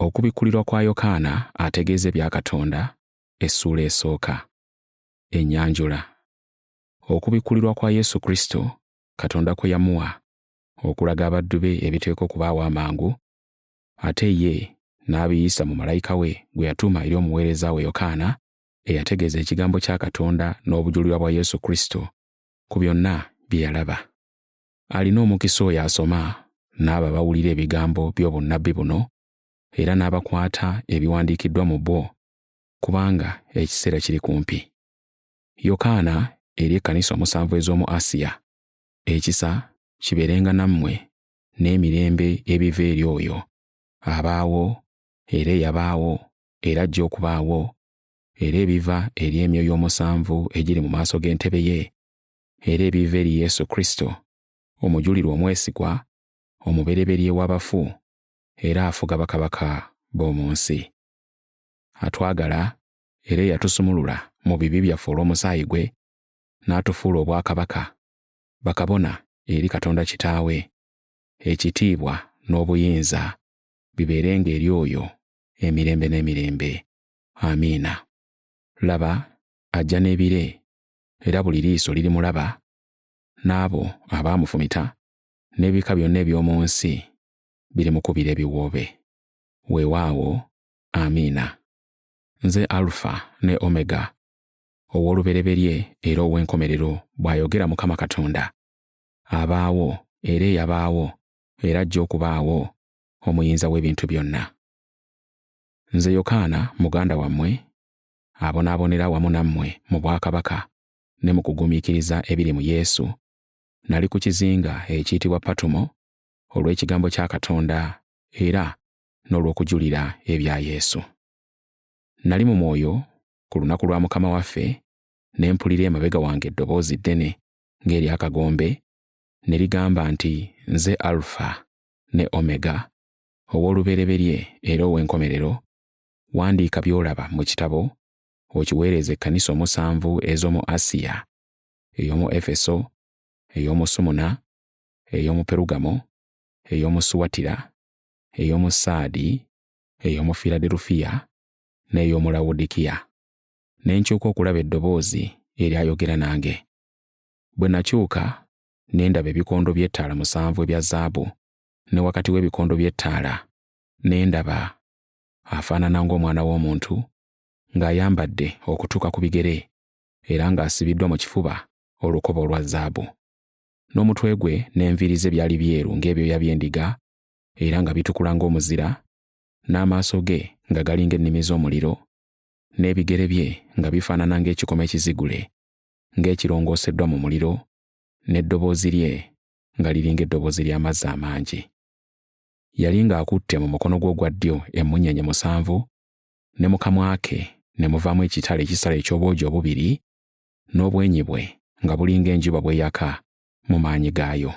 Okubikkulirwa kwa Yokaana ategeeza ebya Katonda, essuula esooka. Ennyanjula. Okubikkulirwa kwa Yesu Kristo, Katonda kwe yamuwa okulaga abaddu be ebiteekwa okubaawo amangu, ate ye n'abiyisa mu malayika we gwe yatuma eri omuweereza we Yokaana eyategeeza ekigambo kya Katonda n'obujulirwa bwa Yesu Kristo ku byonna bye yalaba. Alina omukisa oyo asoma n'abo bawulira ebigambo by'obunnabbi buno era n'abakwata ebiwandiikiddwa mu bwo, kubanga ekiseera kiri kumpi. Yokaana eri ekkanisa omusanvu ez'omu Asiya. Ekisa kibeerenga nammwe n'emirembe ebiva eri oyo abaawo era eyabaawo era ajja okubaawo era ebiva eri emyoyo omusanvu egiri mu maaso g'entebe ye era ebiva eri Yesu Kristo, omujulirwa omwesigwa, omubereberye w'abafu era afuga bakabaka b'omu nsi. Atwagala era eyatusumulula mu bibi byaffe olw'omusaayi gwe n'atufuula obwakabaka, bakabona eri Katonda Kitaawe. Ekitiibwa n'obuyinza bibeerenga eri oyo emirembe n'emirembe. Amiina. Laba, ajja n'ebire, era buli liiso lirimulaba, n'abo abaamufumita n'ebika byonna eby'omu nsi birimukubira ebiwoobe. Weewaawo. Amiina. Nze Alufa ne Omega, ow'olubereberye era ow'enkomerero, bw'ayogera Mukama Katonda, abaawo era eyabaawo era ajja okubaawo, omuyinza w'ebintu byonna. Nze Yokaana, muganda wammwe, abonaabonera wamu nammwe mu bwakabaka ne mu kugumiikiriza ebiri mu Yesu, nali ku kizinga ekiyitibwa Patumo olw'ekigambo kya Katonda era n'olw'okujulira ebya Yesu. Nali mu mwoyo ku lunaku lwa Mukama waffe, ne mpulira emabega wange eddoboozi ddene ng'ery'akagombe ne ligamba nti, nze Alufa ne Omega, ow'olubereberye era ow'enkomerero, wandiika by'olaba mu kitabo okiweereze ekkanisa omusanvu ez'omu Asiya, ey'omu Efeso, ey'omu Sumuna, ey'omu Perugamo, ey'omu Suwatira, ey'omu Saadi, ey'omu Filadelufiya n'ey'omu Lawodikiya. Ne nkyuka okulaba eddoboozi eryayogera nange. Bwe nakyuka ne ndaba ebikondo by'ettaala musanvu ebya zaabu, ne wakati w'ebikondo by'ettaala ne ndaba afaanana ng'omwana w'omuntu ng'ayambadde okutuuka ku bigere era ng'asibiddwa mu kifuba olukoba olwa zaabu. N'omutwe gwe n'enviiri ze byali byeru ng'ebyoya by'endiga era nga bitukula ng'omuzira, n'amaaso ge nga gali ng'ennimi z'omuliro, n'ebigere bye nga bifaanana ng'ekikomo ekizigule ng'ekirongooseddwa mu muliro, n'eddoboozi lye nga liri ng'eddoboozi ly'amazzi amangi. Yali ng'akutte mu mukono gwe ogwa ddyo emmunyeenye musanvu, ne mu kamwa ke ne muvaamu ekitala ekisala eky'obwogi obubiri, n'obwenyi bwe nga buli ng'enjuba bw'eyaka mu maanyi gaayo.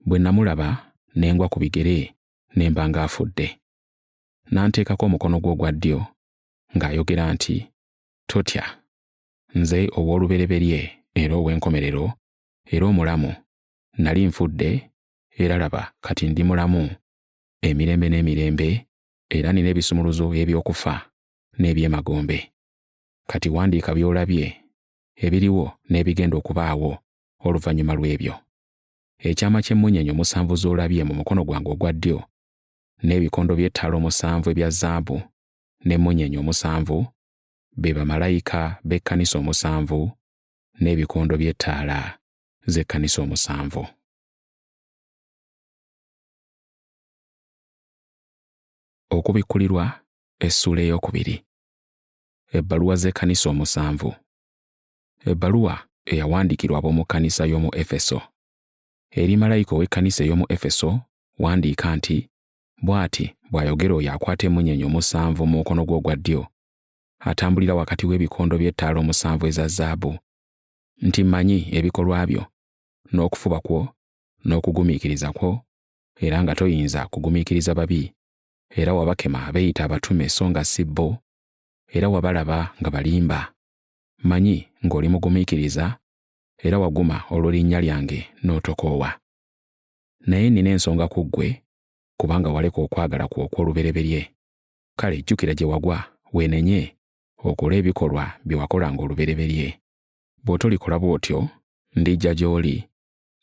Bwe namulaba ne ngwa ku bigere ne mba ng'afudde. N'anteekako omukono gwe ogwa ddyo ng'ayogera nti, totya, nze ow'olubereberye era ow'enkomerero era omulamu. Nali nfudde era laba kati ndi mulamu emirembe n'emirembe, era nina ebisumuluzo eby'okufa n'eby'emagombe. Kati wandiika by'olabye, ebiriwo n'ebigenda okubaawo oluvannyuma lw'ebyo. Ekyama ky'emmunyeenye omusanvu z'olabye mu mukono gwange ogwa ddyo, n'ebikondo by'ettaala omusanvu ebya zaabu, n'emmunyeenye omusanvu, be bamalayika b'ekkanisa omusanvu n'ebikondo by'ettaala z'ekkanisa omusanvu. Okubikkulirwa essuula ey'okubiri. Ebbaluwa z'ekkanisa omusanvu. Ebbaluwa eyawandiikirwa ab'omu kkanisa y'omu Efeso. Eri malayika ow'ekkanisa ey'omu Efeso wandiika nti, bw'ati bw'ayogera oyo akwata emmunyeenye omusanvu mu mukono gwe ogwa ddyo, atambulira wakati w'ebikondo by'ettaala omusanvu eza zaabu, nti mmanyi ebikolwa byo, n'okufuba kwo, n'okugumiikiriza kwo, era nga toyinza kugumiikiriza babi, era wabakema beeyita abatume so nga si bo, era wabalaba nga balimba. Mmanyi ng'oli mugumiikiriza, era waguma olw'erinnya lyange n'otokoowa. Naye nina ensonga ku ggwe, kubanga waleka okwagala kwo okw'olubereberye, Kale jjukira gye wagwa, weenenye, okole ebikolwa bye wakolanga olubereberye. Bw'otolikola bw'otyo, ndijja gy'oli,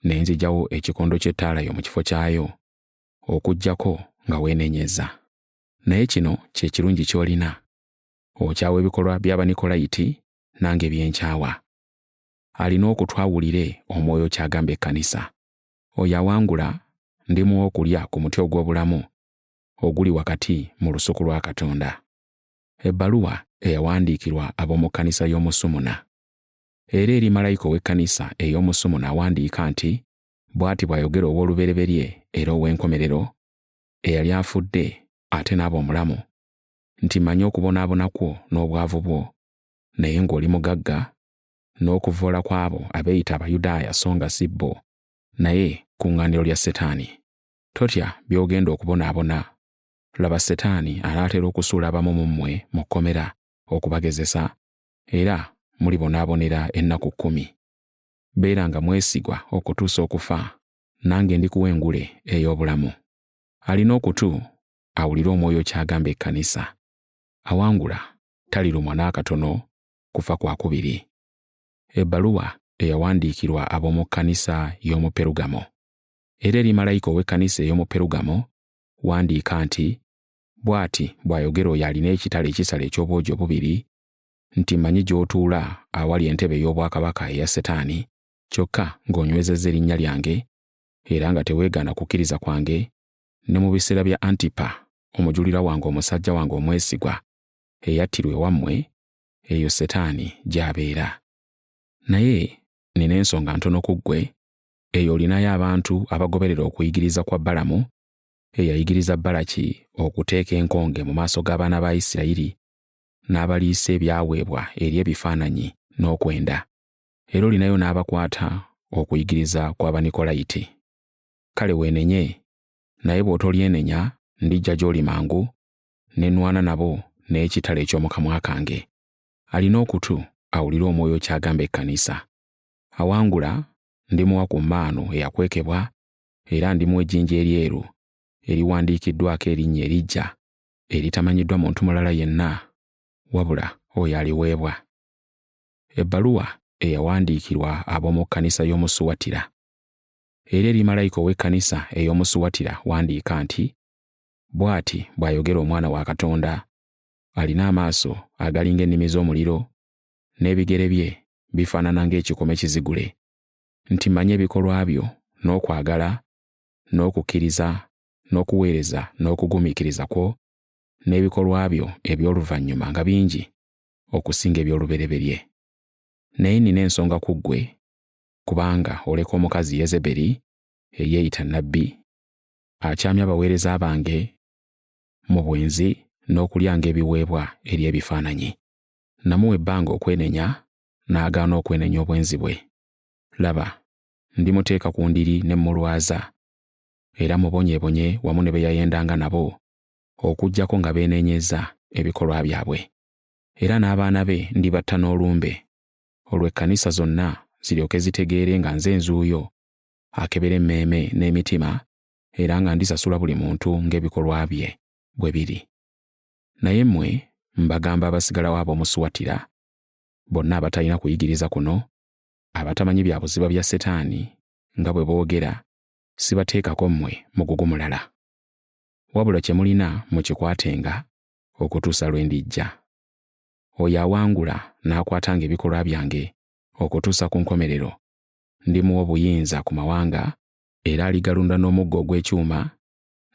ne nzigyawo ekikondo ky'ettaala yo mu kifo kyayo, okuggyako nga weenenyeza. Naye kino kye kirungi ky'olina. Okyawa ebikolwa by'Abanikolayiti, nange byenkyawa. Alina okutwawulire Omwoyo ky'agamba Ekkanisa. Oyo awangula ndimuwa okulya ku muti ogw'obulamu oguli wakati mu lusuku lwa Katonda. Ebbaluwa eyawandiikirwa ab'omu Kkanisa y'omu Sumuna. Era eri malayika ow'Ekkanisa ey'omu Sumuna awandiika nti, bw'ati bw'ayogera ow'olubereberye era ow'enkomerero, eyali afudde ate n'aba omulamu, nti mmanyi okubonaabona kwo n'obwavu bwo, naye ng'oli mugagga, n'okuvvoola kw'abo abeeyita Abayudaaya so nga si bo, naye kuŋŋaaniro lya Setaani. Totya by'ogenda okubonaabona. Laba Setaani anaatera okusuula abamu mu mmwe mu kkomera okubagezesa, era mulibonaabonera ennaku 10. Beeranga mwesigwa okutuusa okufa, nange ndikuwa engule ey'obulamu. Alina okutu awulire Omwoyo ky'agamba Ekkanisa. Awangula talirumwa n'akatono kufa kwa kubiri. Ebbaluwa eyawandiikirwa ab'omu Kkanisa y'omu Perugamo. Era eri malayika ow'Ekkanisa ey'omu Perugamo wandiika nti, bw'ati bw'ayogera oyo alina ekitala ekisala eky'obwogi obubiri, nti mmanyi gy'otuula awali entebe ey'obwakabaka eya Setaani, kyokka ng'onywezezza erinnya lyange, era nga teweegaana kukkiriza kwange, ne mu biseera bya Antipa, omujulirwa wange omusajja wange omwesigwa, eyattirwa ewammwe, eyo Setaani gy'abeera. Naye nina ensonga ntono ku ggwe, eyo olinayo abantu abagoberera okuyigiriza kwa Balamu, eyayigiriza Balaki okuteeka enkonge mu maaso g'abaana ba Isirayiri, n'abaliisa ebyaweebwa eri ebifaananyi n'okwenda. Era olinayo n'abakwata okuyigiriza kw'Abanikolayiti. Kale weenenye, naye bw'otolyenenya ndijja gy'oli mangu, ne nnwana nabo n'ekitala eky'omu kamwa kange. Alina okutu awulire Omwoyo ky'agamba Ekkanisa. Awangula ndimuwa ku mmaano eyakwekebwa, era ndimuwa ejjinja eryeru eriwandiikiddwako erinnya eriggya eritamanyiddwa muntu mulala yenna wabula oyo aliweebwa. Ebbaluwa eyawandiikirwa ab'omu Kkanisa y'omu Suwatira. Era eri malayika ow'Ekkanisa ey'omu Suwatira wandiika nti, bw'ati bw'ayogera Omwana wa Katonda, alina amaaso agalinga ennimi z'omuliro, n'ebigere bye bifaanana ng'ekikomo ekizigule, nti mmanyi ebikolwa byo, n'okwagala, n'okukkiriza, n'okuweereza, n'okugumiikiriza kwo, n'ebikolwa byo eby'oluvannyuma nga bingi okusinga eby'olubereberye. Naye nina ensonga ku ggwe, kubanga oleka omukazi Yezeberi eyeeyita nnabbi, akyamya abaweereza bange mu bwenzi n'okulyanga ebiweebwa eri ebifaananyi. Namuwa ebbanga okwenenya, n'agaana okwenenya obwenzi bwe. Laba, ndimuteeka ku ndiri ne mmulwaza, era mubonyeebonye wamu ne be yayendanga nabo, okuggyako nga beenenyeza ebikolwa byabwe. Era n'abaana be ndibatta n'olumbe, olwo Ekkanisa zonna ziryoke zitegeere nga nze nzuuyo, akebera emmeeme n'emitima, era nga ndisasula buli muntu ng'ebikolwa bye bwe biri. Naye mmwe mbagamba abasigalawo ab'omu Suwatira, bonna abatalina kuyigiriza kuno, abatamanyi bya buziba bya Setaani, nga bwe boogera, sibateekako mmwe mugugu mulala. Wabula kye mulina mukikwatenga okutuusa lwe ndijja. Oyo awangula n'akwatanga ebikolwa byange okutuusa ku nkomerero, ndimuwa obuyinza ku mawanga, era aligalunda n'omuggo ogw'ekyuma,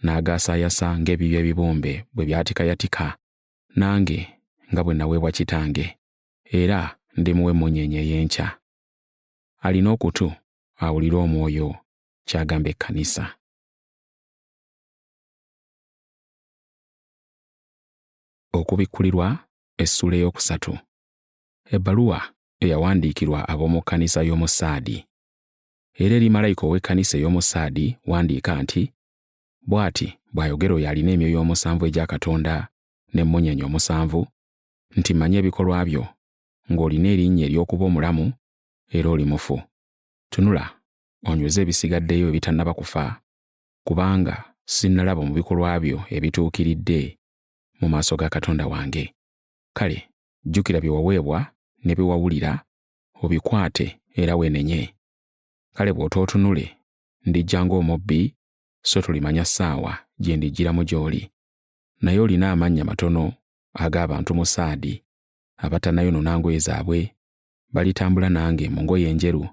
n'agaasaayasa ng'ebibyo ebibumbe bwe byatikayatika, nange nga bwe naweebwa Kitange, era ndimuwa emmunyeenye ey'enkya. Alina okutu awulire Omwoyo ky'agamba Ekkanisa. Okubikkulirwa essuula ey'okusatu. Ebbaluwa eyawandiikirwa ab'omu Kkanisa y'omu Saadi. Era eri malayika ow'Ekkanisa ey'omu Saadi wandiika nti, bw'ati bw'ayogera oyo alina emyoyo omusanvu egya Katonda n'emmunyeenye omusanvu, nti mmanyi ebikolwa byo, ng'olina erinnya ery'okuba omulamu era oli mufu. Tunula onyweze ebisigaddeyo ebitannaba kufa, kubanga sinnalaba mu bikolwa byo ebituukiridde mu maaso ga Katonda wange. Kale jjukira bye waweebwa ne bye wawulira, obikwate era weenenye. Kale bw'otootunule, ndijja ng'omubbi, so tolimanya ssaawa gye ndijjiramu gy'oli. Naye olina amannya matono ag'abantu mu Saadi abatannayonona ngoye zaabwe, balitambula nange mu ngoye enjeru,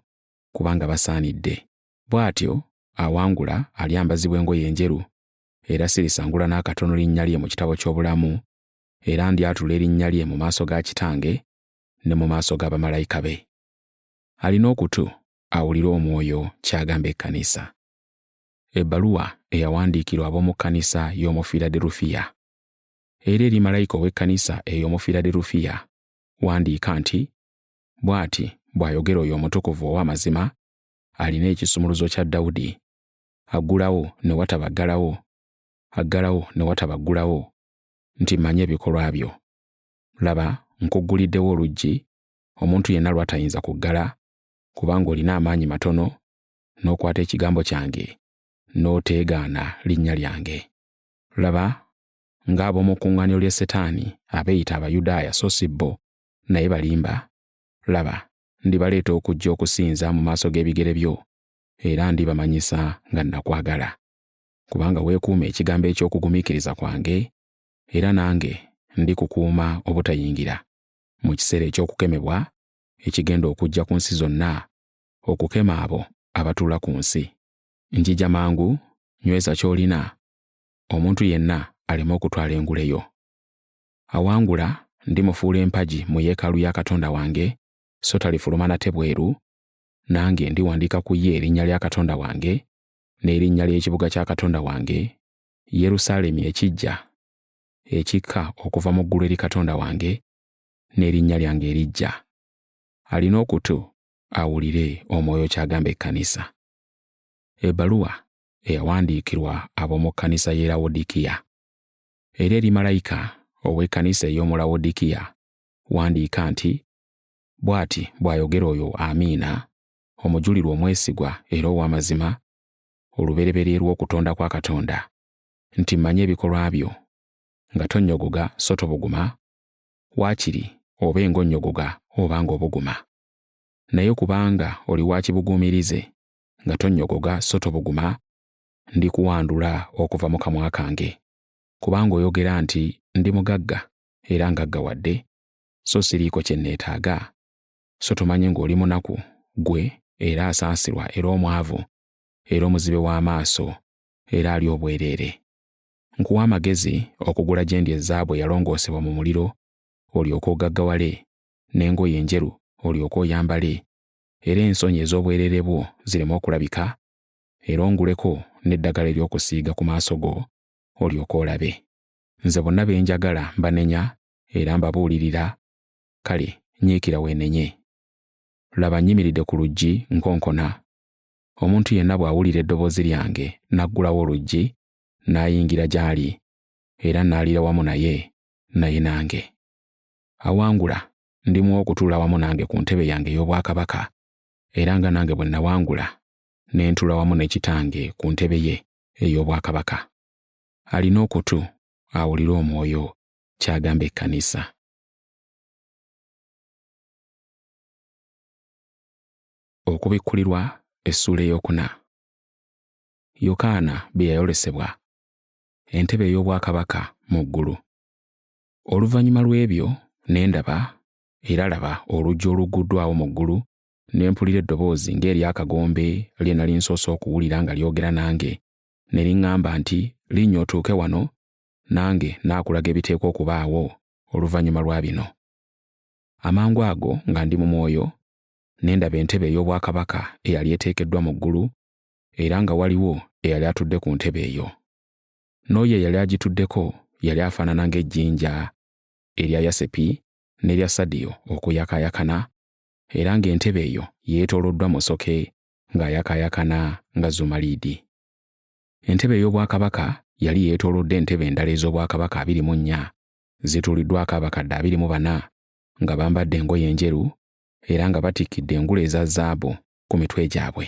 kubanga basaanidde. Bw'atyo awangula alyambazibwa engoye enjeru, era sirisangula n'akatono linnya lye mu kitabo ky'obulamu, era ndyatula erinnya lye mu maaso ga Kitange ne mu maaso g'abamalayika be. Alina okutu awulire Omwoyo ky'agamba ekkanisa. Ebbaluwa eyawandiikirwa ab'omu kkanisa y'omu Filadelufiya. Era eri malayika ow'ekkanisa ey'omu Filadelufiya wandiika nti, bw'ati bw'ayogera oyo omutukuvu ow'amazima, alina ekisumuluzo kya Dawudi, aggulawo ne wataba aggalawo, aggalawo ne wataba aggulawo, nti mmanyi ebikolwa byo. Laba, nkugguliddewo oluggi, omuntu yenna lw'atayinza kuggala, kubanga olina amaanyi matono, n'okwata ekigambo kyange, n'oteegaana linnya lyange. Laba, ng'ab'omu kkuŋŋaaniro lya Setaani abeeyita Abayudaaya so si bo, naye balimba, laba, ndibaleeta okujja okusinza mu maaso g'ebigere byo, era ndibamanyisa nga nakwagala. Kubanga weekuuma ekigambo eky'okugumiikiriza kwange, era nange ndikukuuma obutayingira mu kiseera eky'okukemebwa ekigenda okujja ku nsi zonna, okukema abo abatuula ku nsi. Njija mangu, nyweza ky'olina, omuntu yenna aleme okutwala engule yo. Awangula ndimufuula empagi mu yeekaalu ya Katonda wange, so talifuluma nate bweru, nange ndiwandiika ku ye erinnya lya Katonda wange, n'erinnya ly'ekibuga kya Katonda wange, Yerusaalemi ekijja, ekikka okuva mu ggulu eri Katonda wange, n'erinnya lyange erijja. Alina okutu awulire Omwoyo ky'agamba ekkanisa. Ebbaluwa eyawandiikirwa ab'omu kkanisa y'e Lawodikiya. Era eri malayika ow'ekkanisa ey'omu Lawodikiya wandiika nti, bw'ati bw'ayogera oyo Amiina, omujulirwa omwesigwa era ow'amazima, olubereberye lw'okutonda kwa Katonda, nti mmanyi ebikolwa byo, nga tonnyogoga so tobuguma, waakiri obe ng'onnyogoga oba ng'obuguma. Naye kubanga oli wa kibuguumirize, nga tonnyogoga so tobuguma, ndikuwandula okuva mu kamwa kange. Kubanga oyogera nti ndi mugagga era ngaggawadde, so siriiko kye neetaaga, so tomanyi ng'oli munaku, ggwe era asaasirwa era omwavu, era omuzibe w'amaaso, era ali obwereere. Nkuwa amagezi okugula gye ndi ezaabu eyalongoosebwa mu muliro, olyoke ogaggawale, n'engoye enjeru olyoke oyambale, era ensonyi ez'obwereere bwo zireme okulabika, era onguleko n'eddagala ery'okusiiga ku maaso go, olyoke olabe. Nze bonna be njagala mbanenya era mbabuulirira, kale nyiikira weenenye. Laba nnyimiridde ku luggi nkonkona. Omuntu yenna bw'awulira eddoboozi lyange n'aggulawo oluggi, n'ayingira gy'ali, era n'aliira wamu naye, naye nange. Awangula ndimuwa okutuula wamu nange ku ntebe yange ey'obwakabaka, era nga nange bwe nawangula ne ntuula wamu ne Kitange ku ntebe ye ey'obwakabaka. Alina okutu awulire Omwoyo ky'agamba ekkanisa. Okubikkulirwa essuula ey'okuna. Yokaana bye yayolesebwa. Entebe ey'obwakabaka mu ggulu. Oluvannyuma lw'ebyo ne ndaba, era laba oluggi olugguddwawo mu ggulu, ne mpulira eddoboozi ng'ery'akagombe lye nali nsoose okuwulira nga lyogera nange, ne liŋŋamba nti, linnya otuuke wano, nange naakulaga ebiteekwa okubaawo oluvannyuma lwa bino. Amangu ago nga ndi mu mwoyo, ne ndaba entebe ey'obwakabaka eyali eteekeddwa mu ggulu, era nga waliwo eyali atudde ku ntebe eyo. N'oyo eyali agituddeko yali afaanana ng'ejjinja erya yasepi n'erya sadiyo okuyakaayakana, era ng'entebe eyo yeetooloddwa musoke ng'ayakaayakana nga zumaliidi. Entebe ey'obwakabaka yali yeetoolodde entebe endala ez'obwakabaka 24, zituuliddwako abakadde 24 nga bambadde engoye enjeru, era nga batikkidde engule eza zaabu ku mitwe gyabwe.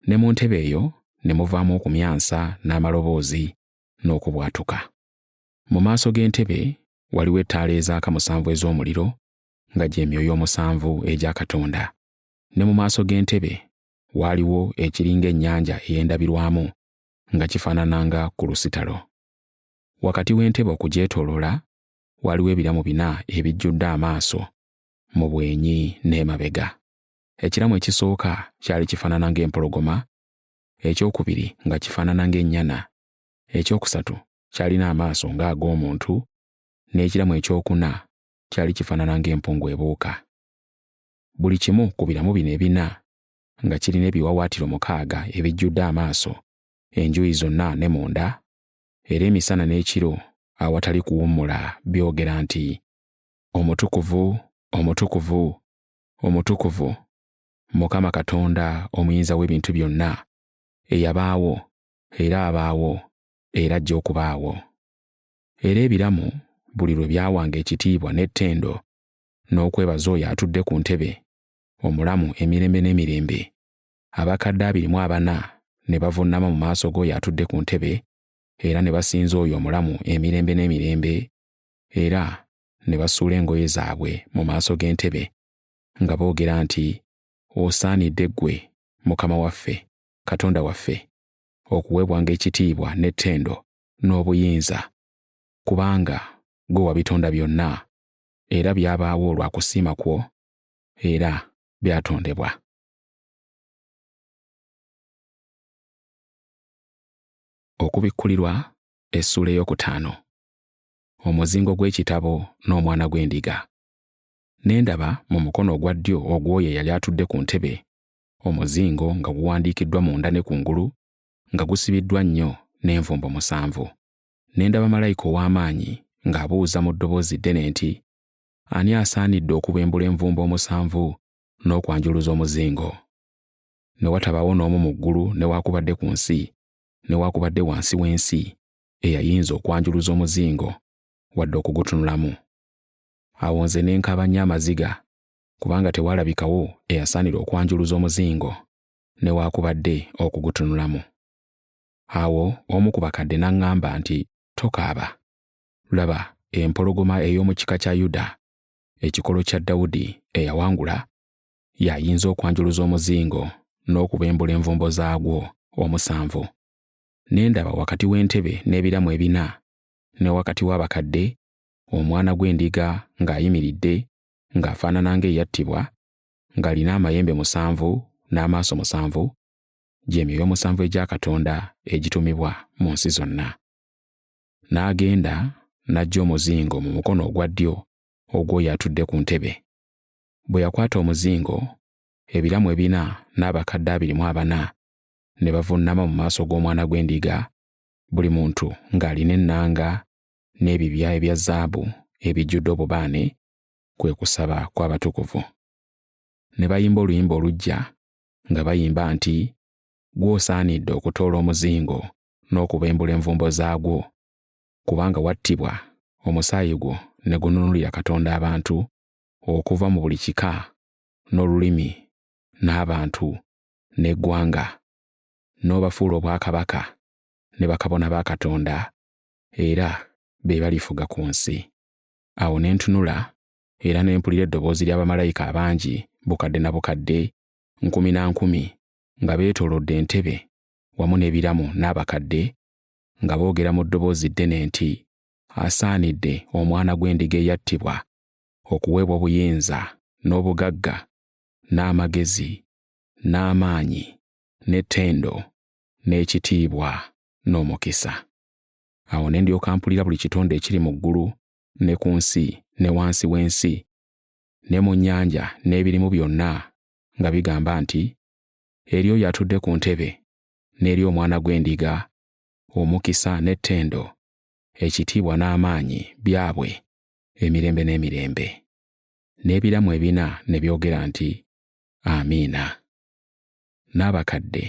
Ne mu ntebe eyo ne muvaamu okumyansa n'amaloboozi n'okubwatuka. Mu maaso g'entebe waliwo ettaala ezaaka 7 ez'omuliro nga gy'emyoyo 7 egya Katonda. Ne mu maaso g'entebe waaliwo ekiringa ennyanja ey'endabirwamu nga kifaanananga ku lusitalo. Wakati w'entebe okugyetooloola waliwo ebiramu 4 ebijjudde amaaso mu bwenyi n'emabega. Ekiramu ekisooka kyali kifaanana ng'empologoma, ekyokubiri nga kifaanana ng'ennyana, ekyokusatu kyalina amaaso ng'ag'omuntu, n'ekiramu ekyokuna kyali kifaanana ng'empungu ebuuka. Buli kimu ku biramu bino ebina nga kirina ebiwaawaatiro 6 ebijjudde amaaso enjuuyi zonna ne munda, era emisana n'ekiro awatali kuwummula byogera nti, Omutukuvu, omutukuvu, omutukuvu, Mukama Katonda omuyinza w'ebintu byonna, eyabaawo era abaawo era ajja okubaawo. Era ebiramu buli lwe byawanga ekitiibwa n'ettendo n'okwebaza oyo atudde ku ntebe omulamu emirembe n'emirembe, abakadde 24 ne bavuunama mu maaso g'oyo atudde ku ntebe era ne basinza oyo omulamu emirembe n'emirembe, era ne basuula engoye zaabwe mu maaso g'entebe nga boogera nti, Osaanidde ggwe, Mukama waffe, Katonda waffe, okuweebwanga ekitiibwa n'ettendo n'obuyinza, kubanga ggwe wabitonda byonna, era byabaawo olwa kusiima kwo, era byatondebwa. Okubikkulirwa essuula ey'okutaano. Omuzingo gw'ekitabo n'omwana gw'endiga. Ne ndaba mu mukono ogwa ddyo ogw'oyo eyali atudde ku ntebe omuzingo nga guwandiikiddwa munda ne kungulu nga gusibiddwa nnyo n'envumbo 7. Ne ndaba malayika ow'amaanyi ng'abuuza mu ddoboozi ddene nti, Ani asaanidde okubembula envumbo 7 n'okwanjuluza omuzingo? Ne watabaawo n'omu mu ggulu newaakubadde ku nsi newaakubadde wansi w'ensi eyayinza okwanjuluza omuzingo wadde okugutunulamu. Awo nze ne nkaaba nnyo amaziga, kubanga tewalabikawo eyasaanira okwanjuluza omuzingo newaakubadde okugutunulamu. Awo omu ku bakadde n'aŋŋamba nti, Tokaaba. Laba, empologoma ey'omu kika kya Yuda, ekikolo kya Dawudi eyawangula, y'ayinza okwanjuluza omuzingo n'okubembula envumbo zaagwo 7. Ne ndaba wakati w'entebe n'ebiramu 4 ne wakati w'abakadde omwana gw'endiga ng'ayimiridde ng'afaanana ng'eyattibwa, ng'alina amayembe 7 n'amaaso 7, gy'emyoyo 7 egya Katonda egitumibwa mu nsi zonna. N'agenda n'aggya omuzingo mu mukono ogwa ddyo ogw'oyo atudde ku ntebe. Bwe yakwata omuzingo, ebiramu 4 n'abakadde 24 ne bavuunama mu maaso g'omwana gw'endiga, buli muntu ng'alina ennanga n'ebibya ebya zaabu ebijjudde obubaane, kwe kusaba kw'abatukuvu. Ne bayimba oluyimba oluggya nga bayimba nti, Gw'osaanidde okutoola omuzingo n'okubembula envumbo zaagwo, kubanga wattibwa, omusaayi gwo ne gununulira Katonda abantu okuva mu buli kika n'olulimi n'abantu n'eggwanga, n'obafuula obwakabaka ne bakabona ba Katonda, era be balifuga ku nsi. Awo ne ntunula era ne mpulira eddoboozi ly'abamalayika abangi bukadde na bukadde 10,000 nga beetoolodde entebe wamu n'ebiramu n'abakadde nga boogera mu ddoboozi ddene nti, Asaanidde omwana gw'endiga eyattibwa okuweebwa obuyinza n'obugagga n'amagezi n'amaanyi n'ettendo n'ekitiibwa n'omukisa. Awo ne ndyoka mpulira buli kitonde ekiri mu ggulu ne ku nsi ne wansi w'ensi ne mu nnyanja n'ebirimu byonna nga bigamba nti, Eri oyo atudde ku ntebe n'eri omwana gw'endiga omukisa n'ettendo, ekitiibwa n'amaanyi byabwe emirembe n'emirembe. N'ebiramu 4 ne byogera nti, Amiina. N'abakadde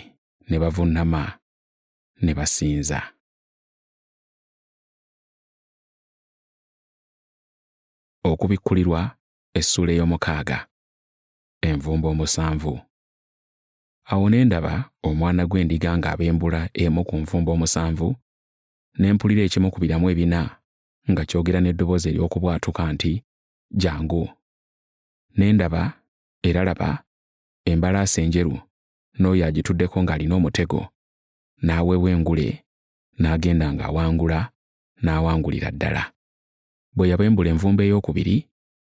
ne bavuunama ne basinza. Okubikkulirwa essuula ey'omukaaga. Envumbo 7. Awo ne ndaba omwana gw'endiga ng'abembula emu ku nvumbo 7, ne mpulira ekimu ku biramu 4 nga kyogera n'eddoboozi ery'okubwatuka nti, "Jjangu." Ne ndaba, era laba, embalaasi enjeru n'oyo agituddeko ng'alina omutego, n'aweebwa engule, n'agenda ng'awangula, n'awangulira ddala. Bwe yabembula envumbo ey'okubiri,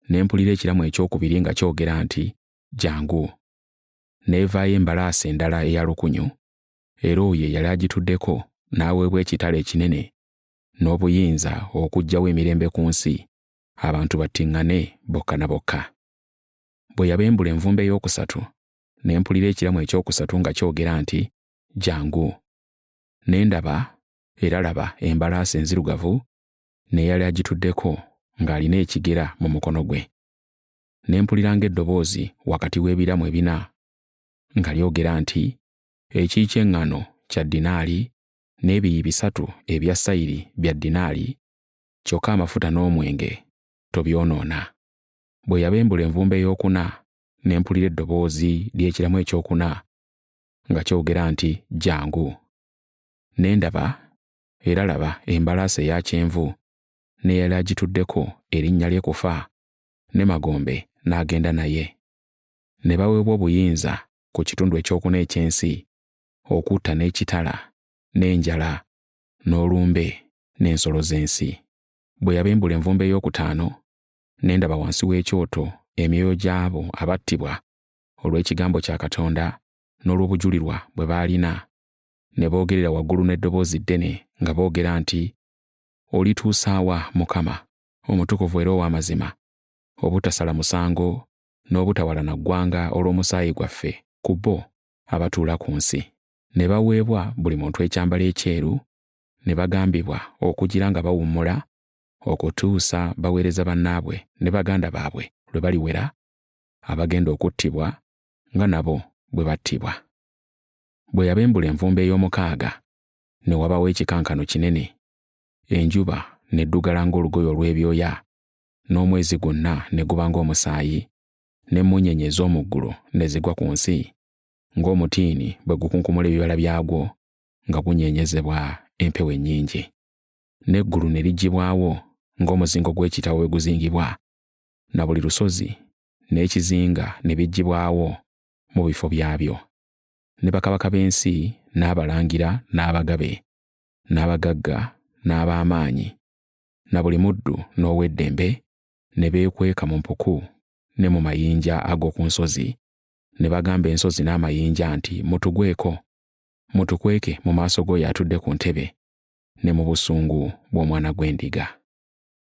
ne mpulira ekiramu ekyokubiri nga kyogera nti, "Jjangu." N'evaayo embalaasi endala eya lukunyu, era oyo eyali agituddeko n'aweebwa ekitala ekinene n'obuyinza okuggyawo emirembe ku nsi, abantu battiŋŋane bokka na bokka. Bwe yabembula envumbo ey'okusatu, ne mpulira ekiramu ekyokusatu nga kyogera nti, "Jjangu." Ne ndaba, era laba, embalaasi enzirugavu, n'eyali agituddeko ng'alina ekigera mu mukono gwe. Ne mpulira ng'eddoboozi wakati w'ebiramu ebina nga lyogera nti, "Ekiyi ky'eŋŋaano kya ddinaali, n'ebiyi 3 ebya sayiri bya ddinaali, kyokka amafuta n'omwenge tobyonoona." Bwe yabembula envumbo ey'okuna, ne mpulira eddoboozi ly'ekiramu ekyokuna nga kyogera nti, "Jjangu." Ne ndaba, era laba, embalaasi eya kyenvu, n'eyali agituddeko erinnya lye Kufa, ne Magombe n'agenda naye. Ne baweebwa obuyinza ku kitundu ekyokuna eky'ensi okutta n'ekitala, n'enjala, n'olumbe, n'ensolo z'ensi. Bwe yabembula envumbo ey'okutaano, ne ndaba wansi w'ekyoto emyoyo gy'abo abattibwa olw'ekigambo kya Katonda n'olw'obujulirwa bwe baalina, ne boogerera waggulu n'eddoboozi ddene nga boogera nti, "Olituusa wa, Mukama, omutukuvu era ow'amazima, obutasala musango n'obutawalana ggwanga olw'omusaayi gwaffe ku bo abatuula ku nsi?" Ne baweebwa buli muntu ekyambalo ekyeru, ne bagambibwa okugira nga bawummula okutuusa baweereza bannaabwe ne baganda baabwe lwe baliwera, abagenda okuttibwa nga nabo bwe battibwa. Bwe yabembula envumbo ey'omukaaga, ne wabawo ekikankano kinene, enjuba n'eddugala ng'olugoye olw'ebyoya, n'omwezi gwonna ne guba ng'omusaayi, n'emmunyeenye ez'omu ggulu ne zigwa ku nsi, ng'omutiini bwe gukunkumula ebibala byagwo nga gunyeenyezebwa empewo ennyingi. N'eggulu ne liggyibwawo ng'omuzingo gw'ekitabo bwe guzingibwa, na buli lusozi n'ekizinga ne biggyibwawo mu bifo byabyo. Ne bakabaka b'ensi, n'abalangira, n'abagabe, n'abagagga, n'ab'amaanyi, na buli muddu n'ow'eddembe, ne beekweka mu mpuku ne mu mayinja ag'oku nsozi, ne bagamba ensozi n'amayinja nti, "Mutugweko, mutukweke mu maaso g'oyo atudde ku ntebe, ne mu busungu bw'Omwana gw'Endiga.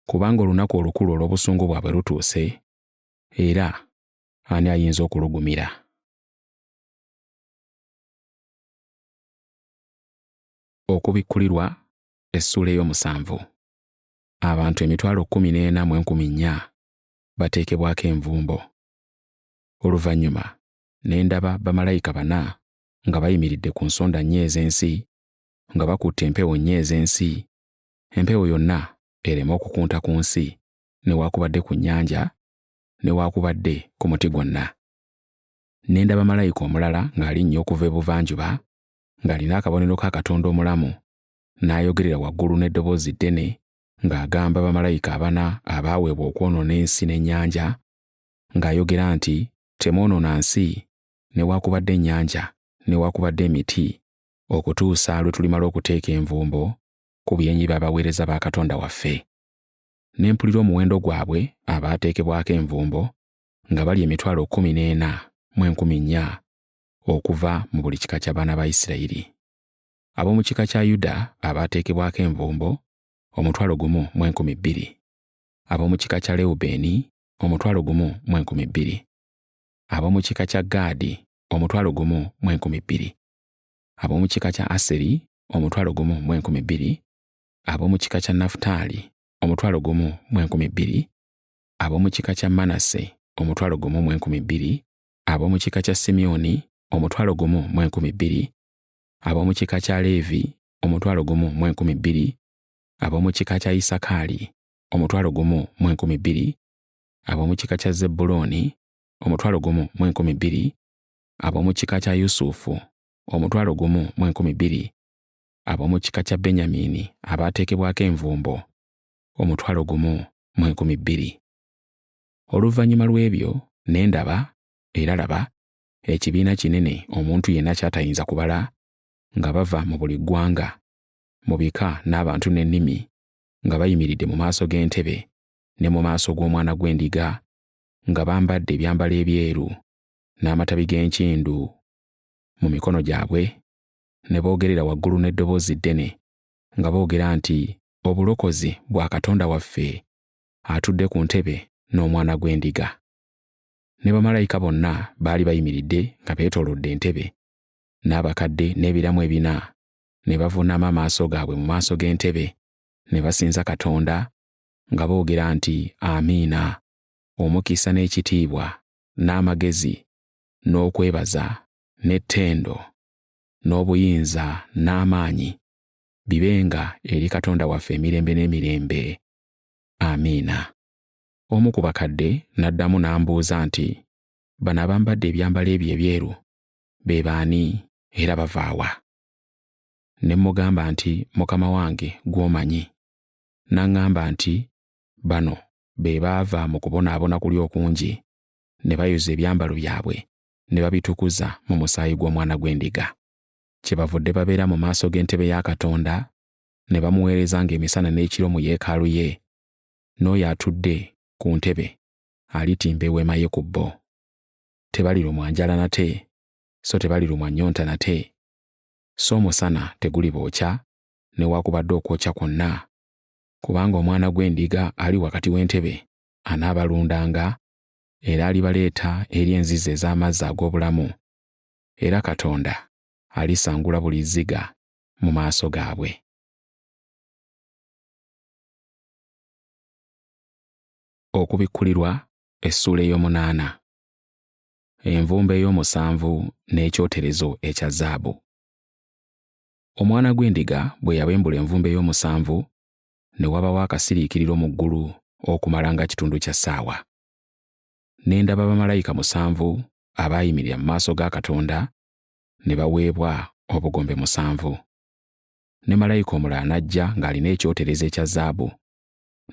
Kubanga olunaku olukulu olw'obusungu bwabwe lutuuse, era ani ayinza okulugumira?" Okubikkulirwa essuula ey'omusanvu. Abantu 140,000 bateekebwako envumbo. Oluvannyuma ne ndaba bamalayika 4 nga bayimiridde ku nsonda nnya ez'ensi, nga bakutte empewo nnya ez'ensi, empewo yonna ereme okukunta ku nsi, newaakubadde ku nnyanja, newaakubadde ku muti gwonna. Ne ndaba malayika omulala ng'alinnya okuva ebuvanjuba, ng'alina akabonero ka Katonda omulamu, n'ayogerera waggulu n'eddoboozi ddene ng'agamba bamalayika 4 abaaweebwa okwonoona ensi n'ennyanja, ng'ayogera nti, "Temwonoona nsi, newaakubadde ennyanja, newaakubadde emiti, okutuusa lwe tulimala okuteeka envumbo ku byenyi by'abaweereza ba Katonda waffe." Ne mpulira omuwendo gwabwe abaateekebwako envumbo nga bali 14,400 okuva mu buli kika ky'abaana ba Isirayiri. Ab'omu kika kya Yuda abaateekebwako envumbo 1,200,000, ab'omu kika kya Lewubeeni 1,200,000, ab'omu kika kya Gaadi 1,200,000, ab'omu kika kya Aseri 1,200,000, ab'omu kika kya Nafutaali 1,200,000, ab'omu kika kya Manase 1,200,000, ab'omu kika kya Simyoni 1,200,000, ab'omu kika kya Leevi 1,200,000, ab'omu kika kya Isakaali 1,200,000, ab'omu kika kya Zebbulooni 1,200,000, ab'omu kika kya Yusufu 1,200,000, ab'omu kika kya Benyamini abaateekebwako envumbo 1,200. Oluvannyuma lw'ebyo ne ndaba, era laba, ekibiina kinene omuntu yenna ky'atayinza kubala, nga bava mu buli ggwanga, mu bika n'abantu n'ennimi, nga bayimiridde mu maaso g'entebe ne mu maaso g'Omwana gw'Endiga, nga bambadde ebyambalo ebyeru n'amatabi g'enkindu mu mikono gyabwe, ne boogerera waggulu n'eddoboozi ddene, nga boogera nti, obulokozi bwa Katonda waffe atudde ku ntebe n'Omwana gw'Endiga. Ne bamalayika bonna baali bayimiridde nga beetoolodde entebe, n'abakadde n'ebiramu ebina, ne bavuunama amaaso gaabwe mu maaso g'entebe, ne basinza Katonda, nga boogera nti, Amiina, omukisa n'ekitiibwa, n'amagezi, n'okwebaza, n'ettendo, n'obuyinza, n'amaanyi, bibenga eri Katonda waffe emirembe n'emirembe. Amiina. Omu ku bakadde n'addamu n'ambuuza nti, bano abambadde ebyambalo ebyo ebyeru be baani era bava wa? Ne mmugamba nti, Mukama wange gw'omanyi. N'aŋŋamba nti, bano be baava mu kubonaabona kuli okungi, ne bayoza ebyambalo byabwe, ne babitukuza mu musaayi gw'Omwana gw'Endiga. Kyebavudde babeera mu maaso g'entebe ya Katonda, ne bamuweerezanga emisana n'ekiro mu yeekaalu ye, n'oyo atudde ku ntebe alitimba eweema ye ku bo. Tebalirumwa njala nate, so tebalirumwa nnyonta nate, so omusana tegulibookya newaakubadde okwokya kwonna, kubanga Omwana gw'Endiga ali wakati w'entebe anaabalundanga, era alibaleeta eri enzizi ez'amazzi ag'obulamu, era Katonda alisangula buli zziga mu maaso gaabwe. Okubikkulirwa essuula ey'omunaana. Envumbo ey'omusanvu n'ekyoterezo ekya zaabu. Omwana gw'Endiga bwe yabembula envumbo ey'omusanvu, ne wabawo akasiriikiriro mu ggulu okumala nga kitundu kya ssaawa. Ne ndaba bamalayika 7 abaayimirira mu maaso ga Katonda, ne baweebwa obugombe 7. Ne malayika omulala n'ajja ng'alina ekyoterezo ekya zaabu,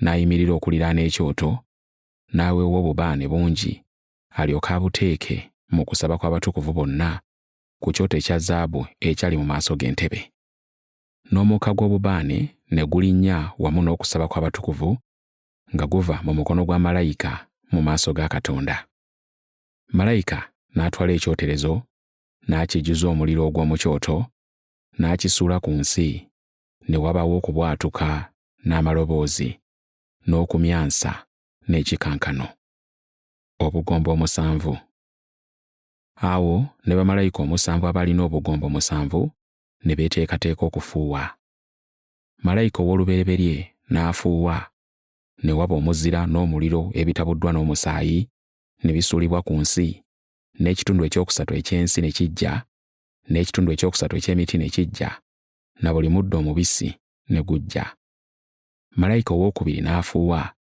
n'ayimirira okuliraana ekyoto, n'aweewa obubaane bungi, alyoke abuteeke mu kusaba kw'abatukuvu bonna ku kyoto ekya zaabu ekyali mu maaso g'entebe. N'omukka gw'obubaane ne gulinnya wamu n'okusaba kw'abatukuvu, nga guva mu mukono gwa malayika mu maaso ga Katonda. Malayika n'atwala ekyoterezo, n'akijjuza omuliro ogw'omu kyoto, n'akisuula ku nsi, ne wabaawo okubwatuka, n'amaloboozi, n'okumyansa, n'ekikankano. Obugombe 7. Awo ne bamalayika 7 abalina obugombe 7 ne beeteekateeka okufuuwa. Malayika ow'olubereberye n'afuuwa, ne waba omuzira n'omuliro ebitabuddwa n'omusaayi, ne bisuulibwa ku nsi, n'ekitundu ekyokusatu eky'ensi ne kijja, n'ekitundu ekyokusatu eky'emiti ne kijja, na buli muddo omubisi ne gujja. Malayika owookubiri n'afuuwa,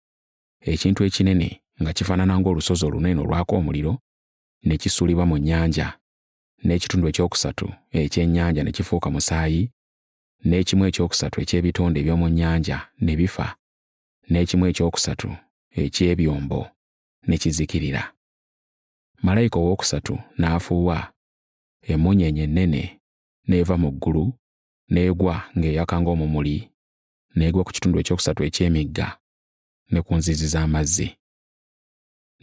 ekintu ekinene nga kifaanana ng'olusozi olunene olwaka omuliro, ne kisuulibwa mu nnyanja, n'ekitundu ekyokusatu ekyennyanja ne kifuuka musaayi, n'ekimu ekyokusatu eky'ebitonde eby'omu nnyanja ne bifa, n'ekimu ekyokusatu eky'ebyombo ne kizikirira. Malayika owookusatu n'afuuwa, emmunyeenye ennene n'eva mu ggulu, n'egwa ng'eyaka ng'omumuli, n'egwa ku kitundu ekyokusatu eky'emigga ne ku nzizi z'amazzi.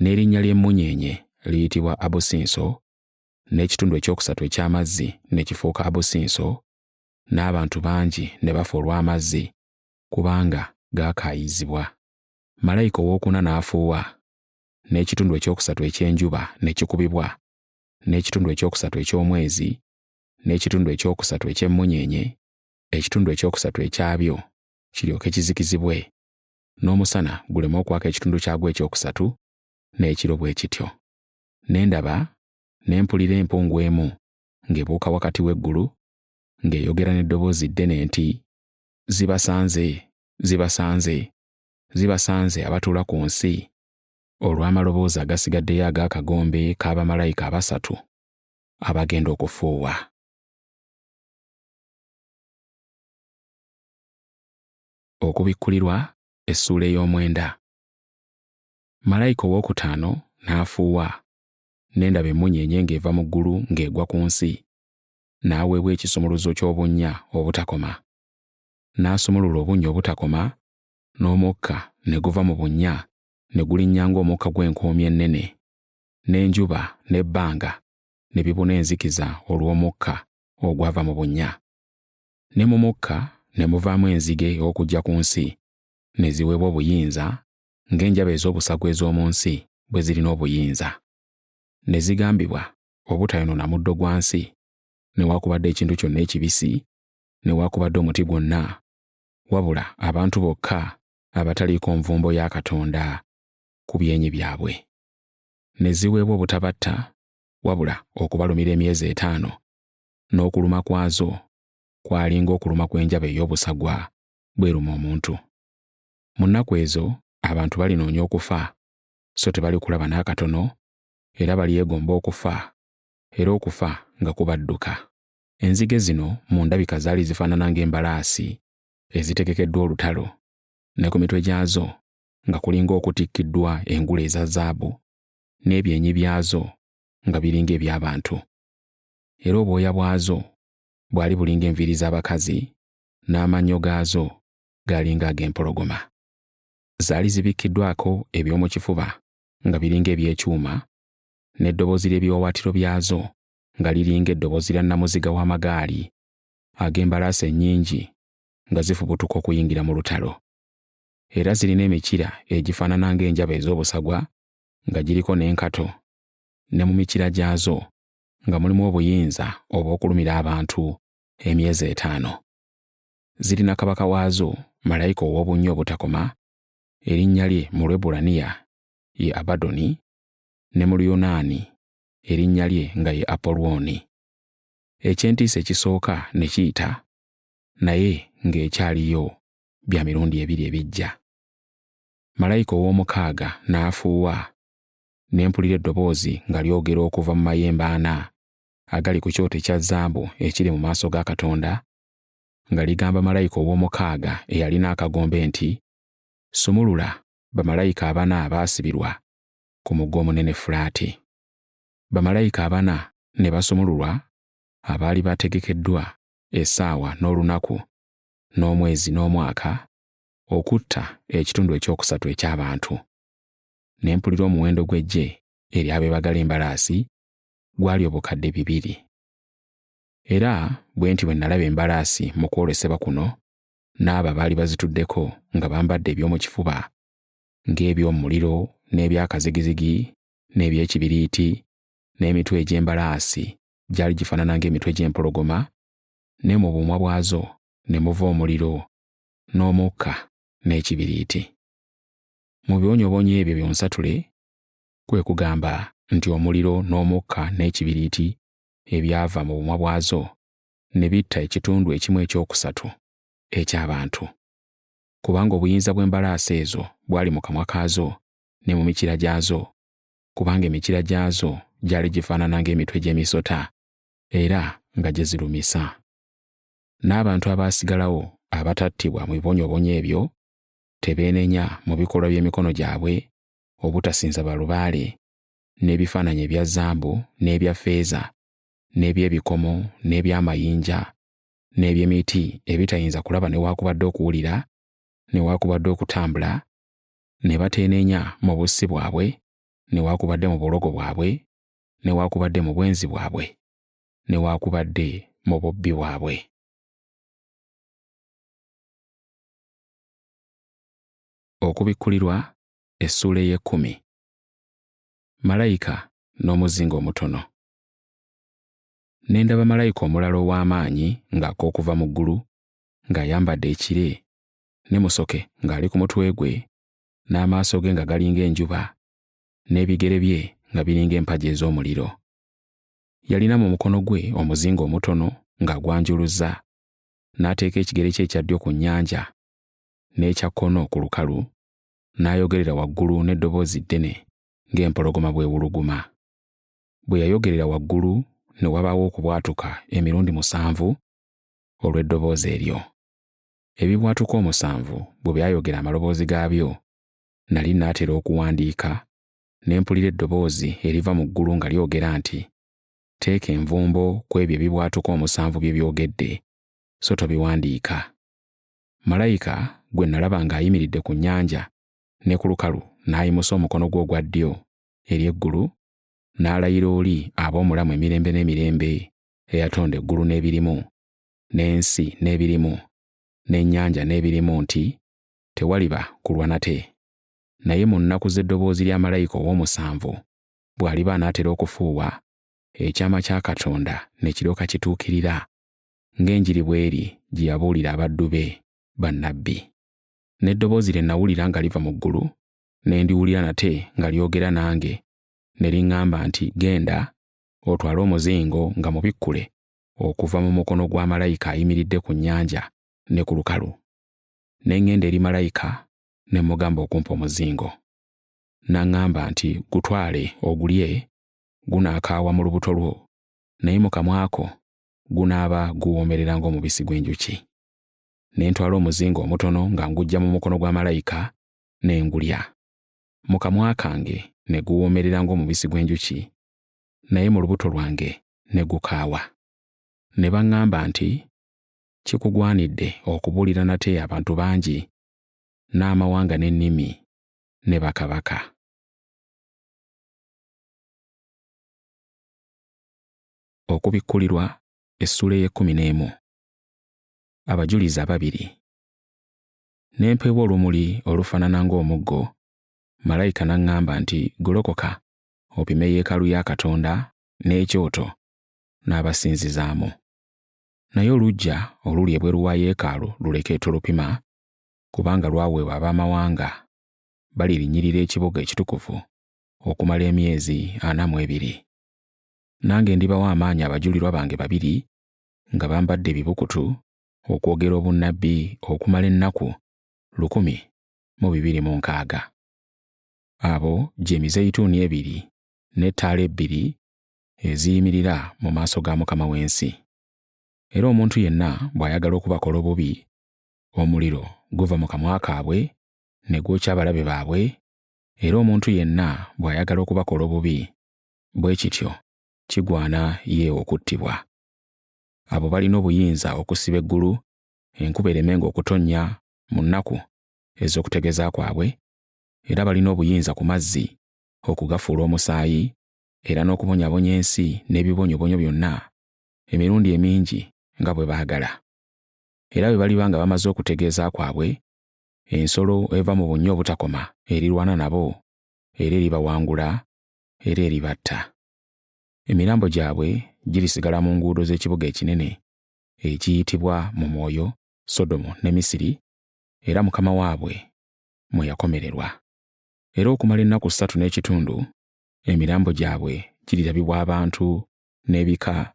N'erinnya ly'emmunyeenye liyitibwa Abusinso, n'ekitundu ekyokusatu eky'amazzi ne kifuuka Abusinso, n'abantu bangi ne bafa olw'amazzi, kubanga gaakaayizibwa. Malayika owookuna n'afuuwa, n'ekitundu ekyokusatu eky'enjuba ne kikubibwa, n'ekitundu ekyokusatu eky'omwezi, n'ekitundu ekyokusatu eky'emmunyeenye, ekitundu ekyokusatu ekyabyo kiryoke kizikizibwe, n'omusana guleme okwaka ekitundu kyagwo ekyokusatu, n'ekiro bwe kityo. Ne ndaba, ne mpulira empungu emu ng'ebuuka wakati w'eggulu, ng'eyogera n'eddoboozi ddene nti, Zibasanze, zibasanze, zibasanze abatuula ku nsi, olw'amaloboozi agasigaddeyo ag'akagombe k'abamalayika 3 abagenda okufuuwa. Okubikkulirwa Essuula ey'omwenda. Malayika owookutaano n'afuuwa, ne ndaba emmunyeenye ng'eva mu ggulu ng'egwa ku nsi, n'aweebwa ekisumuluzo ky'obunnya obutakoma. N'asumulula obunnya obutakoma, n'omukka ne guva mu bunnya ne gulinnya ng'omukka gw'enkoomi ennene, n'enjuba n'ebbanga ne bibuna enzikiza olw'omukka ogwava mu bunnya. Ne mu mukka ne muvaamu enzige okujja ku nsi, ne ziweebwa obuyinza ng'enjaba ez'obusagu ez'omu nsi bwe zirina obuyinza. Ne zigambibwa obutayonoona muddo gwa nsi, newaakubadde ekintu kyonna ekibisi, newaakubadde omuti gwonna, wabula abantu bokka abataliiko nvumbo ya Katonda ku byenyi byabwe. Ne ziweebwa obutabatta, wabula okubalumira emyezi 5, n'okuluma kwazo kwalinga okuluma kw'enjaba ey'obusagwa bw'eruma omuntu. Mu nnaku ezo abantu balinoonya okufa, so tebalikulaba n'akatono, era balyegomba okufa, era okufa nga kubadduka. Enzige zino mu ndabika zaali zifaanana ng'embalaasi ezitegekeddwa olutalo, ne ku mitwe gyazo nga kulinga okutikkiddwa engule eza zaabu, n'ebyenyi byazo nga biringa eby'abantu. Era obwoya bwazo bwali bulinga enviiri z'abakazi, n'amannyo gaazo gaalinga ag'empologoma. Zaali zibikkiddwako eby'omu kifuba nga biringa eby'ekyuma, n'eddoboozi ly'ebiwaawaatiro byazo nga liringa eddoboozi lya nnamuziga w'amagaali ag'embalaasi ennyingi nga zifubutuka okuyingira mu lutalo. Era zirina emikira egifaanana ng'enjaba ez'obusagwa nga giriko n'enkato, ne mu mikira gyazo nga mulimu obuyinza obw'okulumira abantu emyezi 5. Zirina kabaka waazo, malayika ow'obunnya obutakoma, erinnya lye mu Lwebbulaniya ye Abadoni, ne mu Luyonaani erinnya lye nga ye Apolwoni. Eky'entiisa ekisooka ne kiyita, naye ng'ekyaliyo bya mirundi 2 ebijja. Malayika ow'omukaaga n'afuuwa, ne mpulira eddoboozi nga lyogera okuva mu mayembe 4 agali ku kyoto ekya zaabu ekiri mu maaso ga Katonda, nga ligamba malayika ow'omukaaga eyalina akagombe nti, "Sumulula bamalayika 4 abaasibirwa ku mugga omunene Fulaati." Bamalayika 4 ne basumululwa abaali bategekeddwa essaawa n'olunaku n'omwezi n'omwaka okutta ekitundu ekyokusatu eky'abantu. Ne mpulira omuwendo gw'eggye ery'abeebagala embalaasi gwali obukadde 200. Era bwe nti bwe nalaba embalaasi mu kwolesebwa kuno, n'abo abaali bazituddeko nga bambadde eby'omu kifuba ng'eby'omu muliro n'ebyakazigizigi n'eby'ekibiriiti, n'emitwe egy'embalaasi gyali gifaanana ng'emitwe gy'empologoma, ne mu buumwa bwazo ne muva omuliro n'omukka n'ekibiriiti. Mu biwonyoobonyo ebyo byonsatule, kwe kugamba nti omuliro n'omukka n'ekibiriiti ebyava mu buumwa bwazo ne bitta ekitundu ekimu ekyokusatu eky'abantu. Kubanga obuyinza bw'embalaasi ezo bwali mu kamwa kaazo ne mu mikira gyazo, kubanga emikira gyazo gyali gifaanana ng'emitwe gy'emisota, era nga gye zirumisa. N'abantu abaasigalawo abatattibwa mu bibonyoobonyo ebyo tebeenenya mu bikolwa by'emikono gyabwe obutasinza balubaale, n'ebifaananyi ebya zaabu n'ebya ffeeza, n'eby'ebikomo n'eby'amayinja, n'eby'emiti ebitayinza kulaba newaakubadde okuwulira, newaakubadde okutambula, ne bateenenya mu bussi bwabwe, newaakubadde mu bulogo bwabwe, newaakubadde mu bwenzi bwabwe, newaakubadde mu bubbi bwabwe. Okubikkulirwa essuula ey'ekkumi. Malayika n'omuzingo omutono. Ne ndaba malayika omulala ow'amaanyi ng'aka okuva mu ggulu, ng'ayambadde ekire, ne musoke ng'ali ku mutwe gwe, n'amaaso ge nga galinga enjuba, n'ebigere bye nga biringa empagi ez'omuliro. Yalina mu mukono gwe omuzingo omutono ng'agwanjuluzza, n'ateeka ekigere kye ekya ddyo ku nnyanja, n'ekya kkono ku lukalu, n'ayogerera waggulu n'eddoboozi ddene ng'empologoma bw'ewuluguma. Bwe yayogerera waggulu ne wabaawo okubwatuka emirundi 7 olw'eddoboozi eryo. Ebibwatuka omusanvu bwe byayogera amaloboozi gaabyo, nali naatera okuwandiika, ne mpulira eddoboozi eriva mu ggulu nga lyogera nti, teeka envumbo ku ebyo ebibwatuka omusanvu bye byogedde, so tobiwandiika. Malayika gwe nalaba ng'ayimiridde ku nnyanja ne ku lukalu n'ayimusa omukono gwe ogwa ddyo eri eggulu, n'alayira oli ab'omulamu emirembe n'emirembe eyatonda eggulu n'ebirimu, n'ensi n'ebirimu, n'ennyanja n'ebirimu nti, tewaliba kulwa nate. Naye mu nnaku z'eddoboozi lya malayika ow'omusanvu bw'aliba anaatera okufuuwa, ekyama kya Katonda ne kiryoka kituukirira, ng'enjiri bw'eri gye yabuulira abaddu be bannabbi. N'eddoboozi lye nawulira nga liva mu ggulu, ne ndiwulira nate nga lyogera nange, ne liŋŋamba nti, genda otwale omuzingo nga mubikkule okuva mu mukono gwa malayika ayimiridde ku nnyanja ne ku lukalu. Ne ŋŋenda eri malayika ne mugamba okumpa omuzingo. N'aŋŋamba nti, gutwale ogulye, gunaakaawa mu lubuto lwo, naye mu kamwa ko gunaaba guwoomerera ng'omubisi gw'enjuki. Ne ntwala omuzingo omutono nga nguggya mu mukono gwa malayika ne ngulya. Mu kamwa kange ne guwoomerera ng'omubisi gw'enjuki, naye mu lubuto lwange ne gukaawa. Ne baŋŋamba nti, kikugwanidde okubuulira nate abantu bangi, n'amawanga n'ennimi, ne bakabaka. Okubikkulirwa essula ey'e11. Abajulizi ababiri. Ne mpeebwa olumuli olufaanana ng'omuggo, malayika n'aŋŋamba nti, golokoka opime yeekaalu ya Katonda n'ekyoto n'abasinzizaamu. Naye oluggya oluli ebweru wa yeekaalu luleke tulupima, kubanga lwaweebwa ab'amawanga balirinnyirira ekibuga ekitukuvu okumala emyezi 42. Nange ndibawa amaanyi abajulirwa bange babiri nga bambadde ebibukutu okwogera obunnabbi okumala ennaku 1,260. Abo gye mizeeyituuni 2 n'ettaala 2 eziyimirira mu maaso ga Mukama w'ensi. Era omuntu yenna bw'ayagala okubakola obubi, omuliro guva mu kamwa kaabwe ne gwokya abalabe baabwe, era omuntu yenna bw'ayagala okubakola obubi, bwe kityo kigwana ye okuttibwa. Abo balina obuyinza okusiba eggulu, enkuba eremenga okutonnya mu nnaku ez'okutegeeza kwabwe, era balina obuyinza ku mazzi okugafuula omusaayi, era n'okubonyabonya ensi n'ebibonyobonyo byonna emirundi emingi nga bwe baagala. Era bwe baliba nga bamaze okutegeeza kwabwe, ensolo eva mu bunnya obutakoma erirwana nabo, era eribawangula, era eribatta. Emirambo gyabwe girisigala mu nguudo z'ekibuga ekinene ekiyitibwa mu mwoyo Sodomu ne Misiri, era Mukama waabwe mwe yakomererwa. Era okumala ennaku 3 n'ekitundu, emirambo gyabwe girirabibwa abantu n'ebika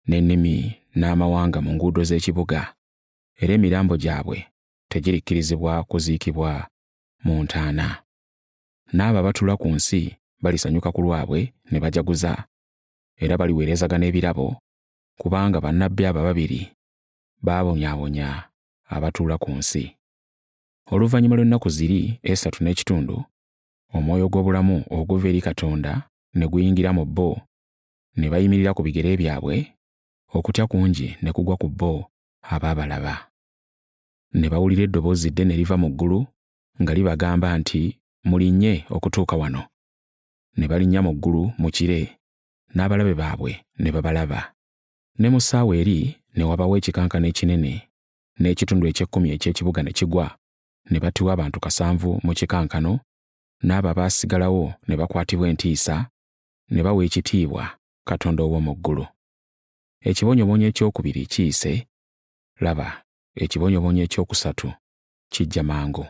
n'ennimi n'amawanga mu nguudo z'ekibuga, era emirambo gyabwe tegirikkirizibwa kuziikibwa mu ntaana. N'abo abatula ku nsi balisanyuka ku lwabwe ne bajaguza, era baliweerezagana ebirabo, kubanga bannabbi abo babiri baabonyaabonya abatuula ku nsi. Oluvannyuma lw'ennaku ziri 3 n'ekitundu, omwoyo gw'obulamu oguva eri Katonda ne guyingira mu bo, ne bayimirira ku bigere byabwe, okutya kungi ne kugwa ku bo abaabalaba. Ne bawulira eddoboozi ddene liva mu ggulu nga libagamba nti, mulinnye okutuuka wano. Ne balinnya mu ggulu mu kire, n'abalabe baabwe ne babalaba. Ne mu ssaawa eri ne wabawo ekikankano ekinene, n'ekitundu eky'ekkumi eky'ekibuga ne kigwa, ne battiwa abantu 7 mu kikankano, n'abo abaasigalawo ne bakwatibwa entiisa, ne bawa ekitiibwa Katonda ow'omu ggulu. Ekibonyobonyo ekyokubiri kiyise, laba, ekibonyobonyo ekyokusatu kijja mangu.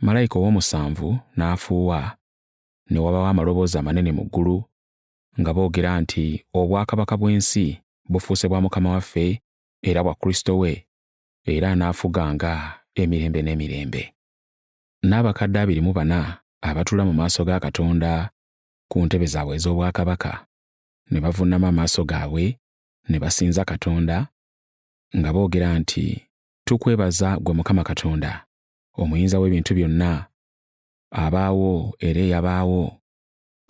Malayika ow'omusanvu n'afuuwa, ne wabawo amaloboozi amanene mu ggulu nga boogera nti, obwakabaka bw'ensi bufuuse bwa Mukama waffe era bwa Kristo we, era anaafuganga emirembe n'emirembe. N'abakadde 24 abatuula mu maaso ga Katonda ku ntebe zaabwe ez'obwakabaka ne bavuunama amaaso gaabwe ne basinza Katonda nga boogera nti, Tukwebaza ggwe Mukama Katonda, omuyinza w'ebintu byonna, abaawo era eyabaawo,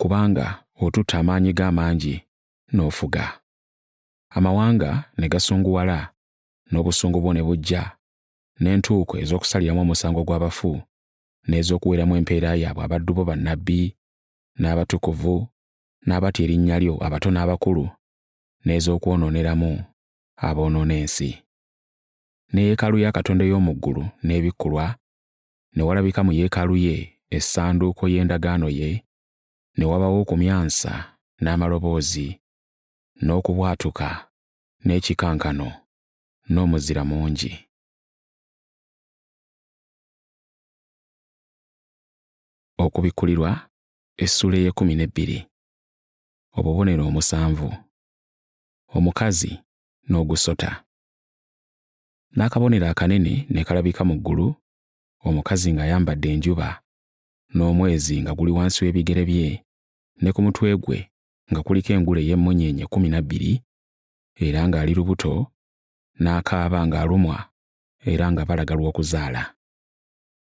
kubanga otutta amaanyi g'amangi n'ofuga. Amawanga ne gasunguwala, n'obusungu bwo ne bujja, n'entuuko ez'okusaliramu omusango gw'abafu, n'ez'okuweeramu empeera yaabwe abaddu bo bannabbi, n'abatukuvu, n'abatya erinnya lyo abato n'abakulu, n'ez'okwonooneramu aboonoona ensi. Ne yeekaalu ya Katonda ey'omu ggulu n'ebikkulwa, ne walabika mu yeekaalu ye essanduuko y'endagaano ye, ne wabawo okumyansa n'amaloboozi, n'okubwatuka, n'ekikankano, n'omuzira mungi. Okubikkulirwa essula ey'e12. Obubonero omusanvu. Omukazi n'ogusota. N'akabonero akanene ne kalabika mu ggulu, omukazi ng'ayambadde enjuba, n'omwezi nga guli wansi w'ebigere bye, ne ku mutwe gwe nga kuliko engule ey'emmunyeenye 12, era ng'ali lubuto, n'akaaba ng'alumwa, era nga balaga lw'okuzaala.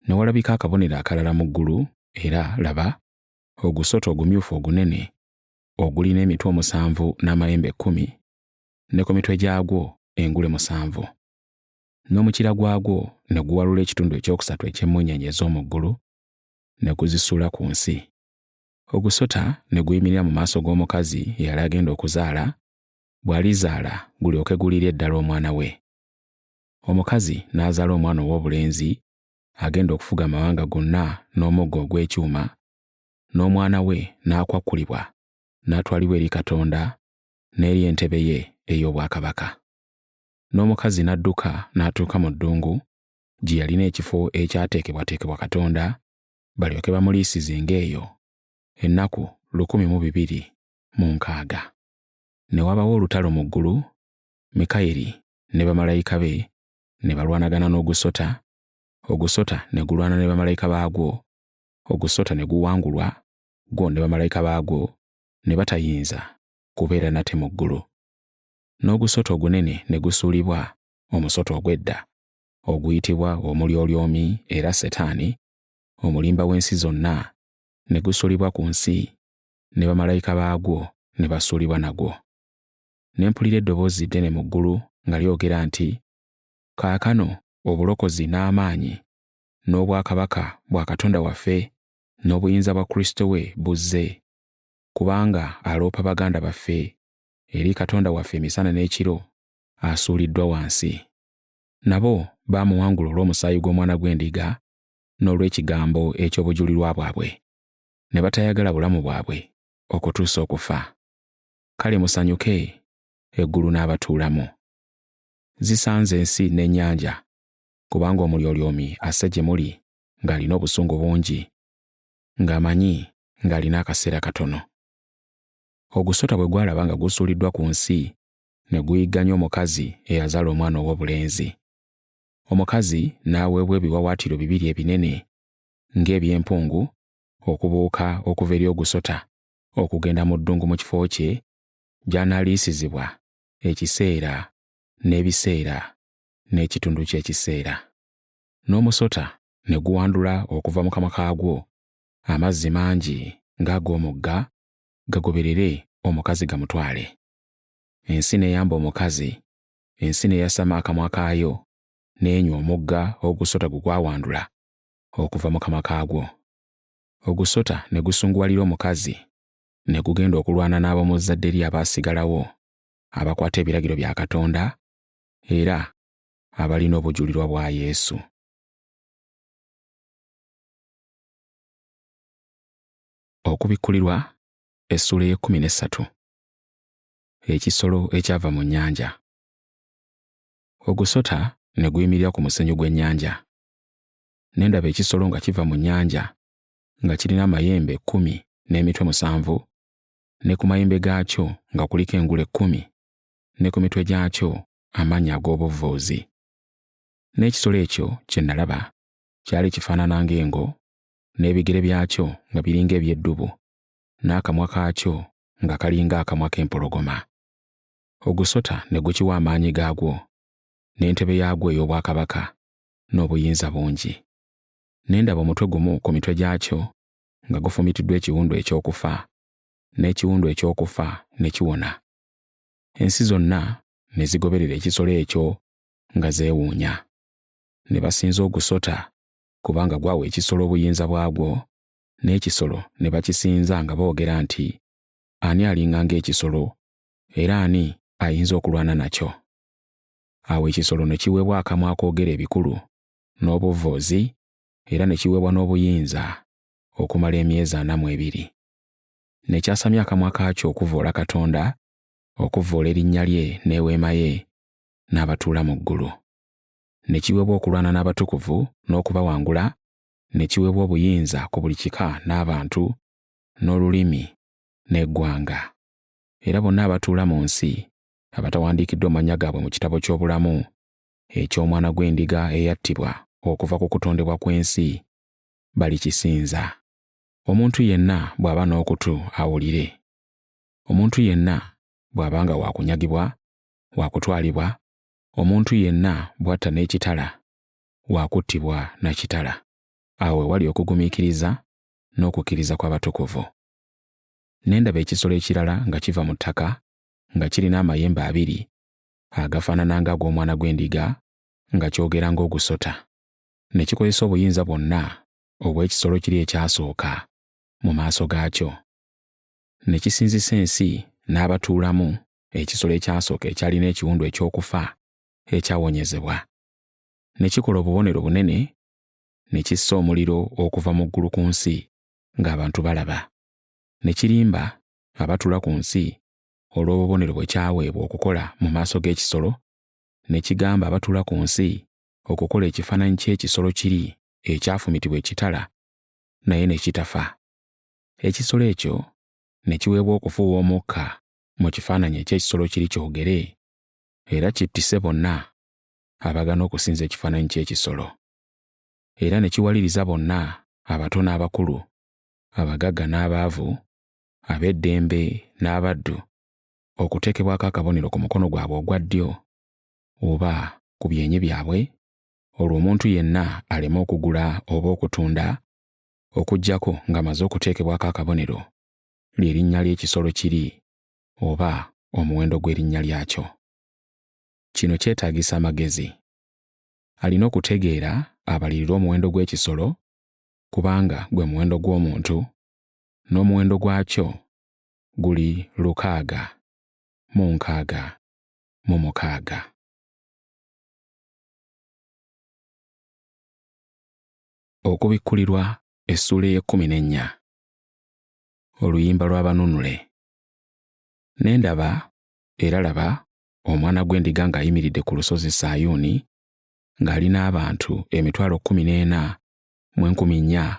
Ne walabika akabonero akalala mu ggulu, era laba, ogusota ogumyufu ogunene, ogulina emitwe 7 n'amayembe 10, ne ku mitwe gyagwo engule 7. N'omukira gwagwo ne guwalula ekitundu ekyokusatu eky'emmunyeenye ez'omu ggulu, ne guzisuula ku nsi. Ogusota ne guyimirira mu maaso g'omukazi eyali agenda okuzaala, bw'alizaala gulyoke gulire eddala omwana we. Omukazi n'azaala omwana ow'obulenzi agenda okufuga amawanga gonna n'omuggo ogw'ekyuma, n'omwana we n'akwakkulibwa, n'atwalibwa eri Katonda n'eri entebe ye ey'obwakabaka. N'omukazi n'adduka n'atuuka mu ddungu, gye yalina ekifo ekyateekebwateekebwa Katonda, balyoke bamuliisizenga eyo, ennaku 1260. Ne wabawo olutalo mu ggulu, Mikayiri ne bamalayika be ne balwanagana n'ogusota, ogusota ne gulwana ne bamalayika baagwo, ogusota ne guwangulwa, gwo ne bamalayika baagwo ne batayinza kubeera nate mu ggulu. N'ogusota ogunene ne gusuulibwa, omusota ogw'edda, oguyitibwa omulyolyomi era Setaani, omulimba w'ensi zonna, ne gusuulibwa ku nsi, ne bamalayika baagwo ne basuulibwa nagwo. Ne mpulira eddoboozi ddene mu ggulu nga lyogera nti, kaakano obulokozi n'amaanyi n'obwakabaka bwa Katonda waffe n'obuyinza bwa Kristo we buzze, kubanga aloopa baganda baffe eri Katonda waffe emisana n'ekiro, asuuliddwa wansi. Nabo baamuwangula olw'omusaayi gw'omwana gw'endiga n'olw'ekigambo eky'obujulirwa bwabwe, ne batayagala bulamu bwabwe okutuusa okufa. Kale musanyuke, eggulu n'abatuulamu. Zisanze ensi n'ennyanja, kubanga omulyolyomi asse gye muli ng'alina obusungu bungi, ng'amanyi ng'alina akaseera katono. Ogusota bwe gwalaba nga gusuuliddwa ku nsi, ne guyigganya omukazi eyazaala omwana ow'obulenzi. Omukazi n'aweebwa ebiwaawaatiro 2 ebinene ng'eby'empungu okubuuka okuva eri ogusota okugenda mu ddungu mu kifo kye gy'anaaliisizibwa ekiseera n'ebiseera n'ekitundu ky'ekiseera. N'omusota ne guwandula okuva mu kamwa kaagwo amazzi mangi ng'ag'omugga gagoberere omukazi gamutwale. Ensi n'eyamba omukazi, ensi n'eyasama akamwa kaayo n'enywa omugga ogusota gwe gwawandula okuva mu kamwa kaagwo. Ogusota ne gusunguwalira omukazi, ne gugenda okulwana n'ab'omu zzadde lye abaasigalawo, abakwata ebiragiro bya Katonda era abalina obujulirwa bwa Yesu. Okubikkulirwa essula ey'e13. Ekisolo ekyava mu nnyanja. Ogusota ne guyimirira ku musenyu gw'ennyanja. Ne ndaba ekisolo nga kiva mu nnyanja, nga kirina amayembe 10 n'emitwe 7, ne ku mayembe gaakyo nga kuliko engule 10, ne ku mitwe gyakyo amannya ag'obuvvuuzi. N'ekisolo ekyo kye nalaba kyali kifaanana ng'engo, n'ebigere byakyo nga biringa eby'eddubu, n'akamwa kaakyo nga kalinga akamwa k'empologoma. Ogusota ne gukiwa amaanyi gaagwo, n'entebe yaagwo ey'obwakabaka n'obuyinza bungi. Ne ndaba omutwe gumu ku mitwe gyakyo nga gufumitiddwa ekiwundu eky'okufa, n'ekiwundu eky'okufa ne kiwona. Ensi zonna ne zigoberera ekisolo ekyo nga zeewuunya. Ne basinza ogusota kubanga gwawa ekisolo obuyinza bwagwo, n'ekisolo ne bakisinza nga boogera nti, ani alinga ng'ekisolo era ani ayinza okulwana nakyo? Awo ekisolo ne kiweebwa akamwa akoogera ebikulu n'obuvvoozi era ne kiweebwa n'obuyinza okumala emyezi 42. Ne kyasamya akamwa kaakyo okuvvoola Katonda, okuvvoola erinnya lye n'eweema ye, n'abatuula mu ggulu. Ne kiweebwa okulwana n'abatukuvu n'okubawangula, ne kiweebwa obuyinza ku buli kika n'abantu n'olulimi n'eggwanga. Era bonna abatuula mu nsi abatawandiikiddwa amannya gaabwe mu kitabo ky'obulamu eky'Omwana gw'Endiga eyattibwa okuva ku kutondebwa kw'ensi balikisinza. Omuntu yenna bw'aba n'okutu awulire. Omuntu yenna bw'abanga waakunyagibwa, waakutwalibwa, omuntu yenna bw'atta n'ekitala, waakuttibwa na kitala. Awo we wali okugumiikiriza n'okukkiriza kw'abatukuvu. Ne ndaba ekisolo ekirala nga kiva mu ttaka, nga kirina amayembe 2 agafaanana ng'ag'Omwana gw'Endiga, nga kyogera ng'ogusota. Ne kikozesa obuyinza bwonna obw'ekisolo kiri ekyasooka mu maaso gaakyo. Ne kisinzisa ensi n'abatuulamu ekisolo ekyasooka ekyalina ekiwundu eky'okufa ekyawonyezebwa. Ne kikola obubonero bunene, ne kissa omuliro okuva mu ggulu ku nsi ng'abantu balaba. Ne kirimba abatuula ku nsi olw'obubonero bwe kyaweebwa okukola mu maaso g'ekisolo, ne kigamba abatuula ku nsi okukola ekifaananyi ky'ekisolo kiri ekyafumitibwa ekitala naye ne kitafa. Ekisolo ekyo ne kiweebwa okufuuwa omukka mu kifaananyi eky'ekisolo kiri kyogere, era kittise bonna abagana okusinza ekifaananyi ky'ekisolo. Era ne kiwaliriza bonna, abato n'abakulu, abagagga n'abaavu, ab'eddembe n'abaddu, okuteekebwako akabonero ku mukono gwabwe ogwa ddyo oba ku byenyi byabwe, olwo omuntu yenna aleme okugula oba okutunda okuggyako ng'amaze okuteekebwako akabonero ly'erinnya ly'ekisolo kiri oba omuwendo gw'erinnya lyakyo. Kino kyetaagisa amagezi. Alina okutegeera abalirira omuwendo gw'ekisolo, kubanga gwe muwendo gw'omuntu, n'omuwendo gwakyo guli 666. Okubikkulirwa essuula ey'e14. Oluyimba lw'abanunule. Ne ndaba era laba Omwana gw'Endiga ng'ayimiridde ku lusozi Sayuuni ng'alina abantu 14,400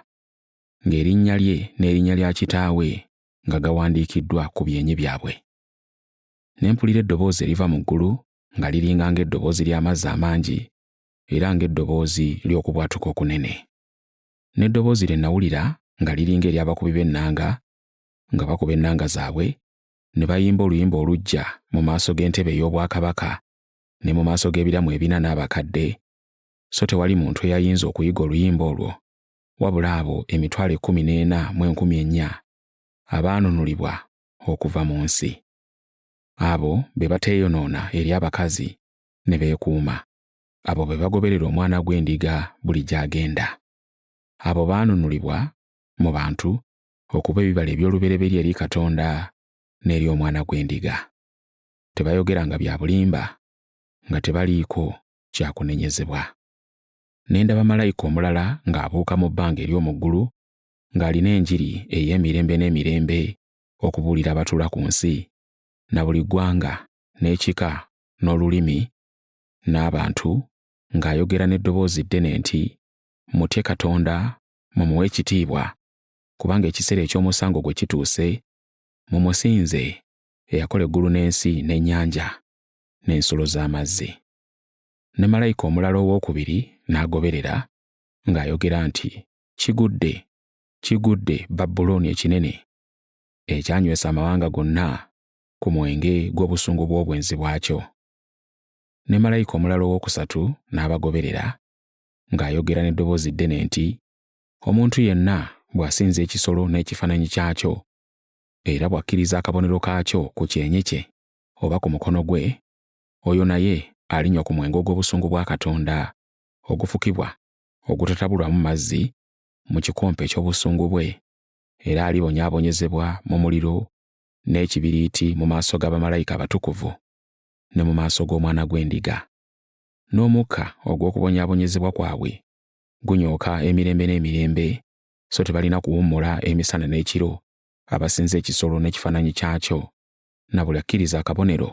ng'erinnya lye n'erinnya lya Kitaawe nga gawandiikiddwa ku byenyi byabwe. Ne mpulira eddoboozi eriva mu ggulu nga liringa ng'eddoboozi ly'amazzi amangi era ng'eddoboozi ly'okubwatuka okunene. N'eddoboozi lye nawulira nga liringa ery'abakubi b'ennanga nga bakuba ennanga zaabwe, ne bayimba oluyimba oluggya mu maaso g'entebe ey'obwakabaka ne mu maaso g'ebiramu 4 n'abakadde, so tewali muntu eyayinza okuyiga oluyimba olwo wabula abo 14,400 abaanunulibwa okuva mu nsi. Abo be bateeyonoona eri abakazi ne beekuuma. Abo be bagoberera Omwana gw'Endiga buli gy'agenda. Abo baanunulibwa mu bantu okuba ebibala eby'olubereberye eri Katonda n'eri Omwana gw'Endiga. Tebayogeranga bya bulimba nga tebaliiko kyakunenyezebwa. Ne ndaba malayika omulala ng'abuuka mu bbanga ery'omu ggulu ng'alina enjiri ey'emirembe n'emirembe okubuulira abatuula ku nsi na buli ggwanga n'ekika n'olulimi n'abantu, ng'ayogera n'eddoboozi ddene nti, mutye Katonda, mumuwe ekitiibwa, kubanga ekiseera eky'omusango gwe kituuse, mumusinze eyakola eggulu n'ensi n'ennyanja n'ensolo z'amazzi. Ne malayika omulala owookubiri n'agoberera ng'ayogera nti, kigudde, kigudde Babulooni ekinene, ekyanywesa amawanga gonna ku mwenge gw'obusungu bw'obwenzi bwakyo. Ne malayika omulala owookusatu n'abagoberera, ng'ayogera n'eddoboozi ddene nti, "Omuntu yenna bw'asinza ekisolo n'ekifaananyi kyakyo, era bw'akkiriza akabonero kaakyo ku kyenyi kye oba ku mukono gwe, oyo naye alinywa ku mwenge ogw'obusungu bwa Katonda ogufukibwa ogutatabulwamu mazzi mu kikompe eky'obusungu bwe, era alibonyaabonyezebwa mu muliro n'ekibiriiti mu maaso g'abamalayika abatukuvu ne mu maaso g'Omwana gw'Endiga. N'omukka ogw'okubonyaabonyezebwa kwabwe gunyooka emirembe n'emirembe, so tebalina kuwummula emisana n'ekiro abasinza ekisolo n'ekifaananyi kyakyo na buli akkiriza akabonero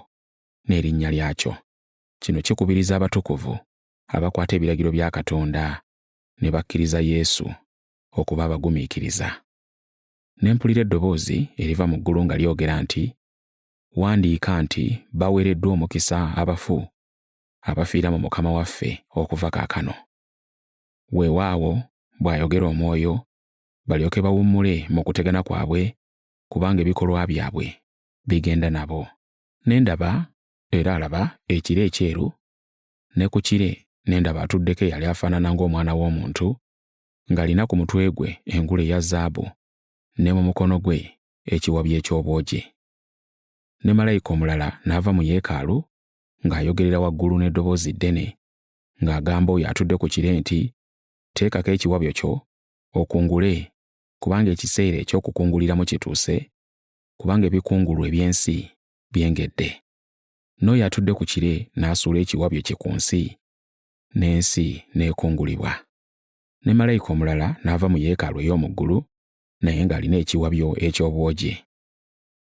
n'erinnya lyakyo." Kino kikubiriza abatukuvu abakwata ebiragiro bya Katonda ne bakkiriza Yesu okuba abagumiikiriza. Ne mpulira eddoboozi eriva mu ggulu nga lyogera nti, "Wandiika nti baweereddwa omukisa abafu abafiira mu Mukama waffe okuva kaakano. Weewaawo, bw'ayogera Omwoyo, balyoke bawummule mu kutegana kwabwe, kubanga ebikolwa byabwe bigenda nabo." Ne ndaba era alaba ekire ekyeru, ne ku kire ne ndaba atuddeko eyali afaanana ng'Omwana w'Omuntu, ng'alina ku mutwe gwe engule eya zaabu, ne mu mukono gwe ekiwabyo eky'obwogi. Ne malayika omulala n'ava mu Yeekaalu ng'ayogerera waggulu n'eddoboozi ddene, ng'agamba oyo atudde ku kire nti, "Teekako ekiwabyo kyo okungule, kubanga ekiseera eky'okukunguliramu kituuse, kubanga ebikungulwa eby'ensi byengedde." N'oyo atudde ku kire n'asuula ekiwabyo kye ku nsi, n'ensi n'ekungulibwa. Ne malayika omulala n'ava mu Yeekaalu ey'omu ggulu, naye ng'alina ekiwabyo eky'obwogi.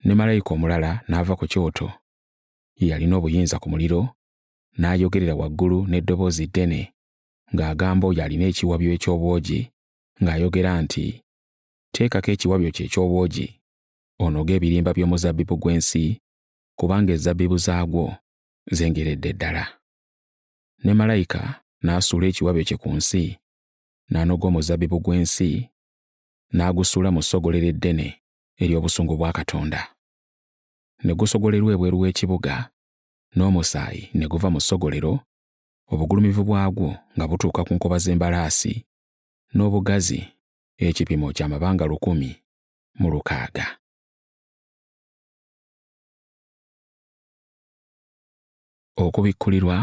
Ne malayika omulala n'ava ku kyoto, ye yalina obuyinza ku muliro, n'ayogerera waggulu n'eddoboozi ddene, ng'agamba oyo alina ekiwabyo eky'obwogi, ng'ayogera nti, "Teekako ekiwabyo kye eky'obwogi, onoge ebirimba by'omuzabbibu gw'ensi, kubanga ezabbibu zaagwo zengeredde ddala." Ne malayika n'asuula ekiwabyo kye ku nsi, n'anoga omuzabbibu gw'ensi, n'agusuula mu ssogolero eddene ery'obusungu bwa Katonda. Ne gusogolerwa ebweru w'ekibuga, n'omusaayi ne guva mu ssogolero, obugulumivu bwagwo nga butuuka ku nkoba z'embalaasi, n'obugazi ekipimo ky'amabanga 1,600. Okubikkulirwa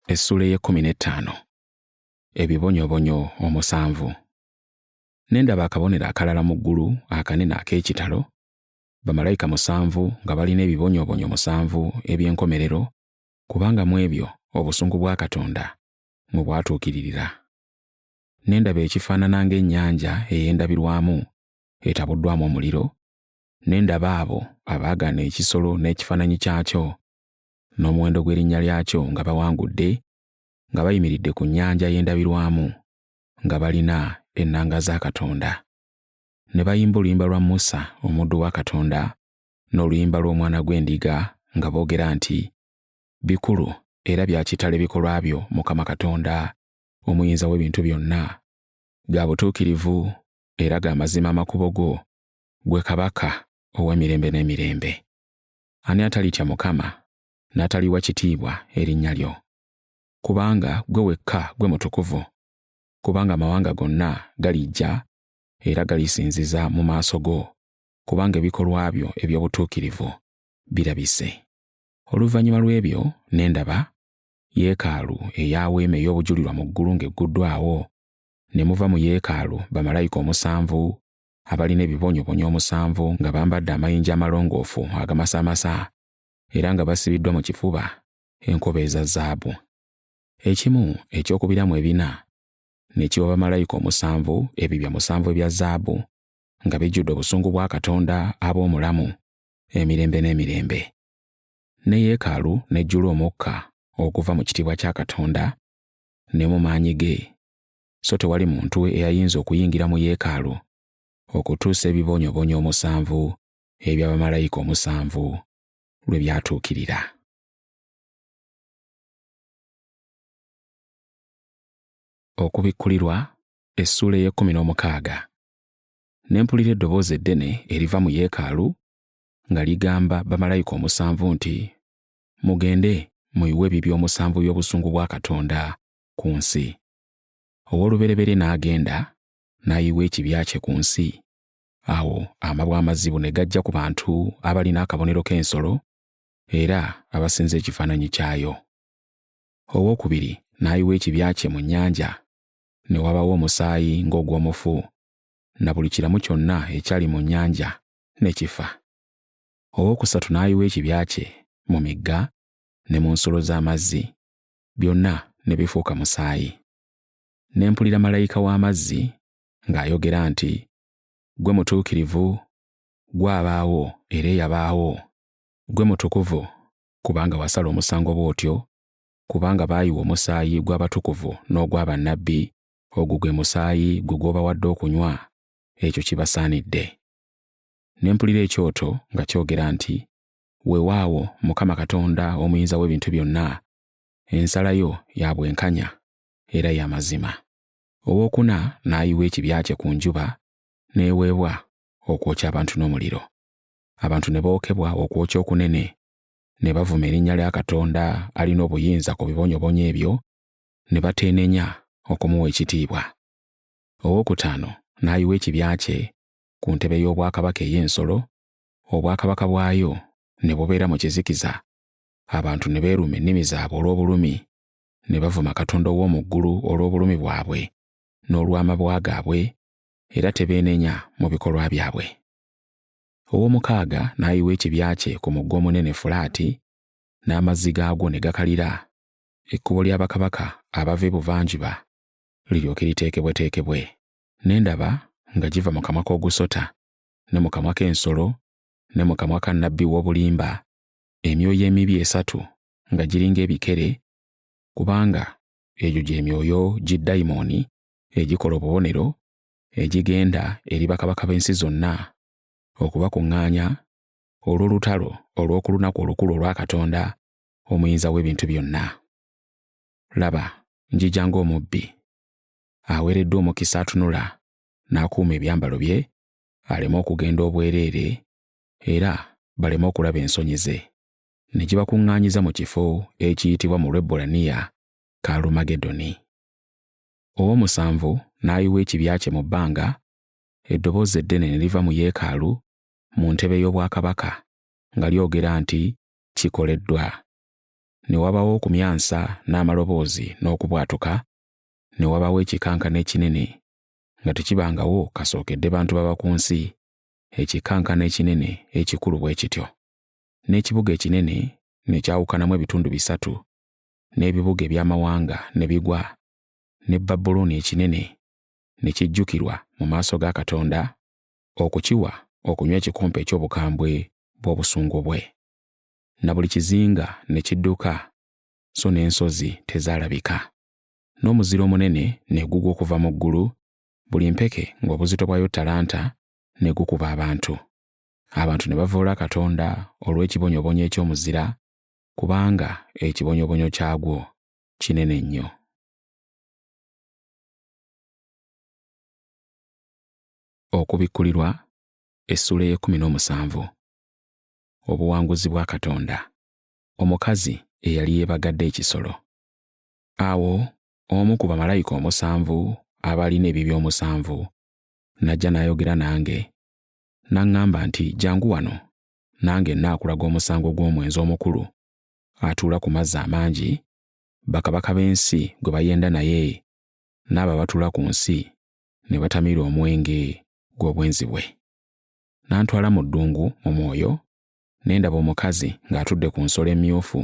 essula ey'e15. Ebibonyoobonyo 7. Ne ndaba akabonero akalala mu ggulu akanene ak'ekitalo, bamalayika 7 nga balina ebibonyoobonyo 7 eby'enkomerero, kubanga mu ebyo obusungu bwa Katonda mwe bwatuukiririra. Ne ndaba ekifaanana ng'ennyanja ey'endabirwamu etabuddwamu omuliro, ne ndaba abo abaagaana ekisolo n'ekifaananyi kyakyo n'omuwendo gw'erinnya lyakyo nga bawangudde, nga bayimiridde ku nnyanja y'endabirwamu, nga balina ennanga za Katonda. Ne bayimba oluyimba lwa Musa omuddu wa Katonda n'oluyimba lw'Omwana gw'Endiga, nga boogera nti, "Bikulu era bya kitalo ebikolwa byo, Mukama Katonda omuyinza w'ebintu byonna. Ga butuukirivu era ga mazima amakubo go, gwe Kabaka ow'emirembe n'emirembe. Ani atalitya Mukama n'ataliwa kitiibwa erinnya lyo? Kubanga gwe wekka gwe mutukuvu, kubanga amawanga gonna galijja era galisinziza mu maaso go, kubanga ebikolwa byo eby'obutuukirivu birabise." Oluvannyuma lw'ebyo ne ndaba Yeekaalu eya Weema ey'obujulirwa mu ggulu ng'egguddwawo, ne muva mu Yeekaalu bamalayika 7 abalina ebibonyoobonyo 7 nga bambadde amayinja amalongoofu agamasamasa, era nga basibiddwa mu kifuba enkoba eza zaabu. Ekimu ekyokubiramu 4 ne kiwa bamalayika 7 ebibya 7 ebya zaabu, nga bijjudde obusungu bwa Katonda ab'omulamu emirembe n'emirembe. Ne Yeekaalu n'ejjula omukka okuva mu kitiibwa kya Katonda ne mu maanyi ge, so tewali muntu eyayinza okuyingira mu Yeekaalu okutuusa ebibonyoobonyo 7 eby'abamalayika 7 lwe byatuukirira. Okubikkulirwa essula ey'e16. Ne mpulira eddoboozi eddene eriva mu Yeekaalu nga ligamba bamalayika 7 nti, "Mugende muyiwe ebibyo omusanvu by'obusungu bwa Katonda ku nsi. Ow'olubereberye n'agenda n'ayiwa ekibya kye ku nsi. Awo amabwa amazibu ne gajja ku bantu abalina akabonero k'ensolo era abasinza ekifaananyi kyayo. Owookubiri n'ayiwa ekibya kye mu nnyanja, ne wabawo omusaayi ng'ogw'omufu, na buli kiramu kyonna ekyali mu nnyanja ne kifa. Owookusatu n'ayiwa ekibya kye mu migga ne mu nsolo z'amazzi, byonna ne bifuuka musaayi. Ne mpulira malayika w'amazzi ng'ayogera nti, "Ggwe mutuukirivu, ggwe abaawo era eyabaawo, ggwe mutukuvu, kubanga wasala omusango bw'otyo, kubanga baayiwa omusaayi gw'abatukuvu n'ogwa bannabbi, ogwo gwe musaayi gwe gw'obawadde okunywa, ekyo kibasaanidde." Ne mpulira ekyoto nga kyogera nti, "Weewaawo Mukama Katonda omuyinza w'ebintu byonna, ensala yo ya bwenkanya era ya mazima." Owookuna n'ayiwa ekibya kye ku njuba, n'eweebwa okwokya abantu n'omuliro. Abantu ne bookebwa okwokya okunene, ne bavuma erinnya lya Katonda alina obuyinza ku bibonyoobonyo ebyo, ne bateenenya okumuwa ekitiibwa. Owookutaano n'ayiwa ekibya kye ku ntebe y'obwakabaka ey'ensolo, obwakabaka bwayo ne bubeera mu kizikiza. Abantu ne beeruma ennimi zaabwe olw'obulumi, ne bavuma Katonda ow'omu ggulu olw'obulumi bwabwe n'olw'amabwa gaabwe, era tebeenenya mu bikolwa byabwe. Ow'omukaaga n'ayiwa ekibya kye ku mugga omunene Fulaati, n'amazzi gaagwo ne gakalira, ekkubo lya bakabaka abava ebuvanjuba liryoke liteekebweteekebwe. Ne ndaba nga giva mu kamwa k'ogusota, ne mu kamwa k'ensolo, ne mu kamwa ka nnabbi w'obulimba, emyoyo emibi esatu nga giringa ebikere, kubanga egyo gy'emyoyo giddayimooni egikola obubonero, egigenda eri bakabaka b'ensi zonna okubakuŋŋaanya olw'olutalo olw'oku lunaku olukulu olwa Katonda omuyinza w'ebintu byonna. Laba, njija ng'omubbi. Aweereddwa omukisa atunula n'akuuma ebyambalo bye, aleme okugenda obwereere era baleme okulaba ensonyi ze. Ne gibakuŋŋaanyiza mu kifo ekiyitibwa mu Lwebbulaniya Kaalumagedoni. Ow'omusanvu n'ayiwa ekibya kye mu bbanga, eddoboozi eddene ne liva mu yeekaalu mu ntebe y'obwakabaka nga lyogera nti, "Kikoleddwa." Ne wabawo okumyansa n'amaloboozi n'okubwatuka, ne wabawo ekikankana ekinene, nga tekibangawo kasookedde bantu baba ku nsi, ekikankana ekinene ekikulu bwe kityo. N'ekibuga ekinene ne kyawukanamu ebitundu bisatu, n'ebibuga eby'amawanga ne bigwa, ne Babulooni ekinene ne kijjukirwa mu maaso ga Katonda okukiwa okunywa ekikompe eky'obukambwe bw'obusungu bwe. Na buli kizinga ne kidduka, so n'ensozi tezaalabika. N'omuzira omunene ne gugwa okuva mu ggulu, buli mpeke ng'obuzito bwayo ttalanta, ne gukuba abantu. Abantu ne bavoola Katonda olw'ekibonyoobonyo eky'omuzira, kubanga ekibonyoobonyo kyagwo kinene nnyo. Okubikkulirwa essula y'e17. Obuwanguzi bwa Katonda. Omukazi eyali yeebagadde ekisolo. Awo omu ku bamalayika omusanvu abalina ebibya omusanvu n'ajja n'ayogera nange, n'aŋŋamba nti, "Jjangu wano, nange nnaakulaga omusango gw'omwenzi omukulu atuula ku mazzi amangi, bakabaka b'ensi gwe bayenda naye, n'abo abatuula ku nsi ne batamira omwenge gw'obwenzi bwe." N'antwala mu ddungu mu mwoyo, ne ndaba omukazi ng'atudde ku nsolo emyufu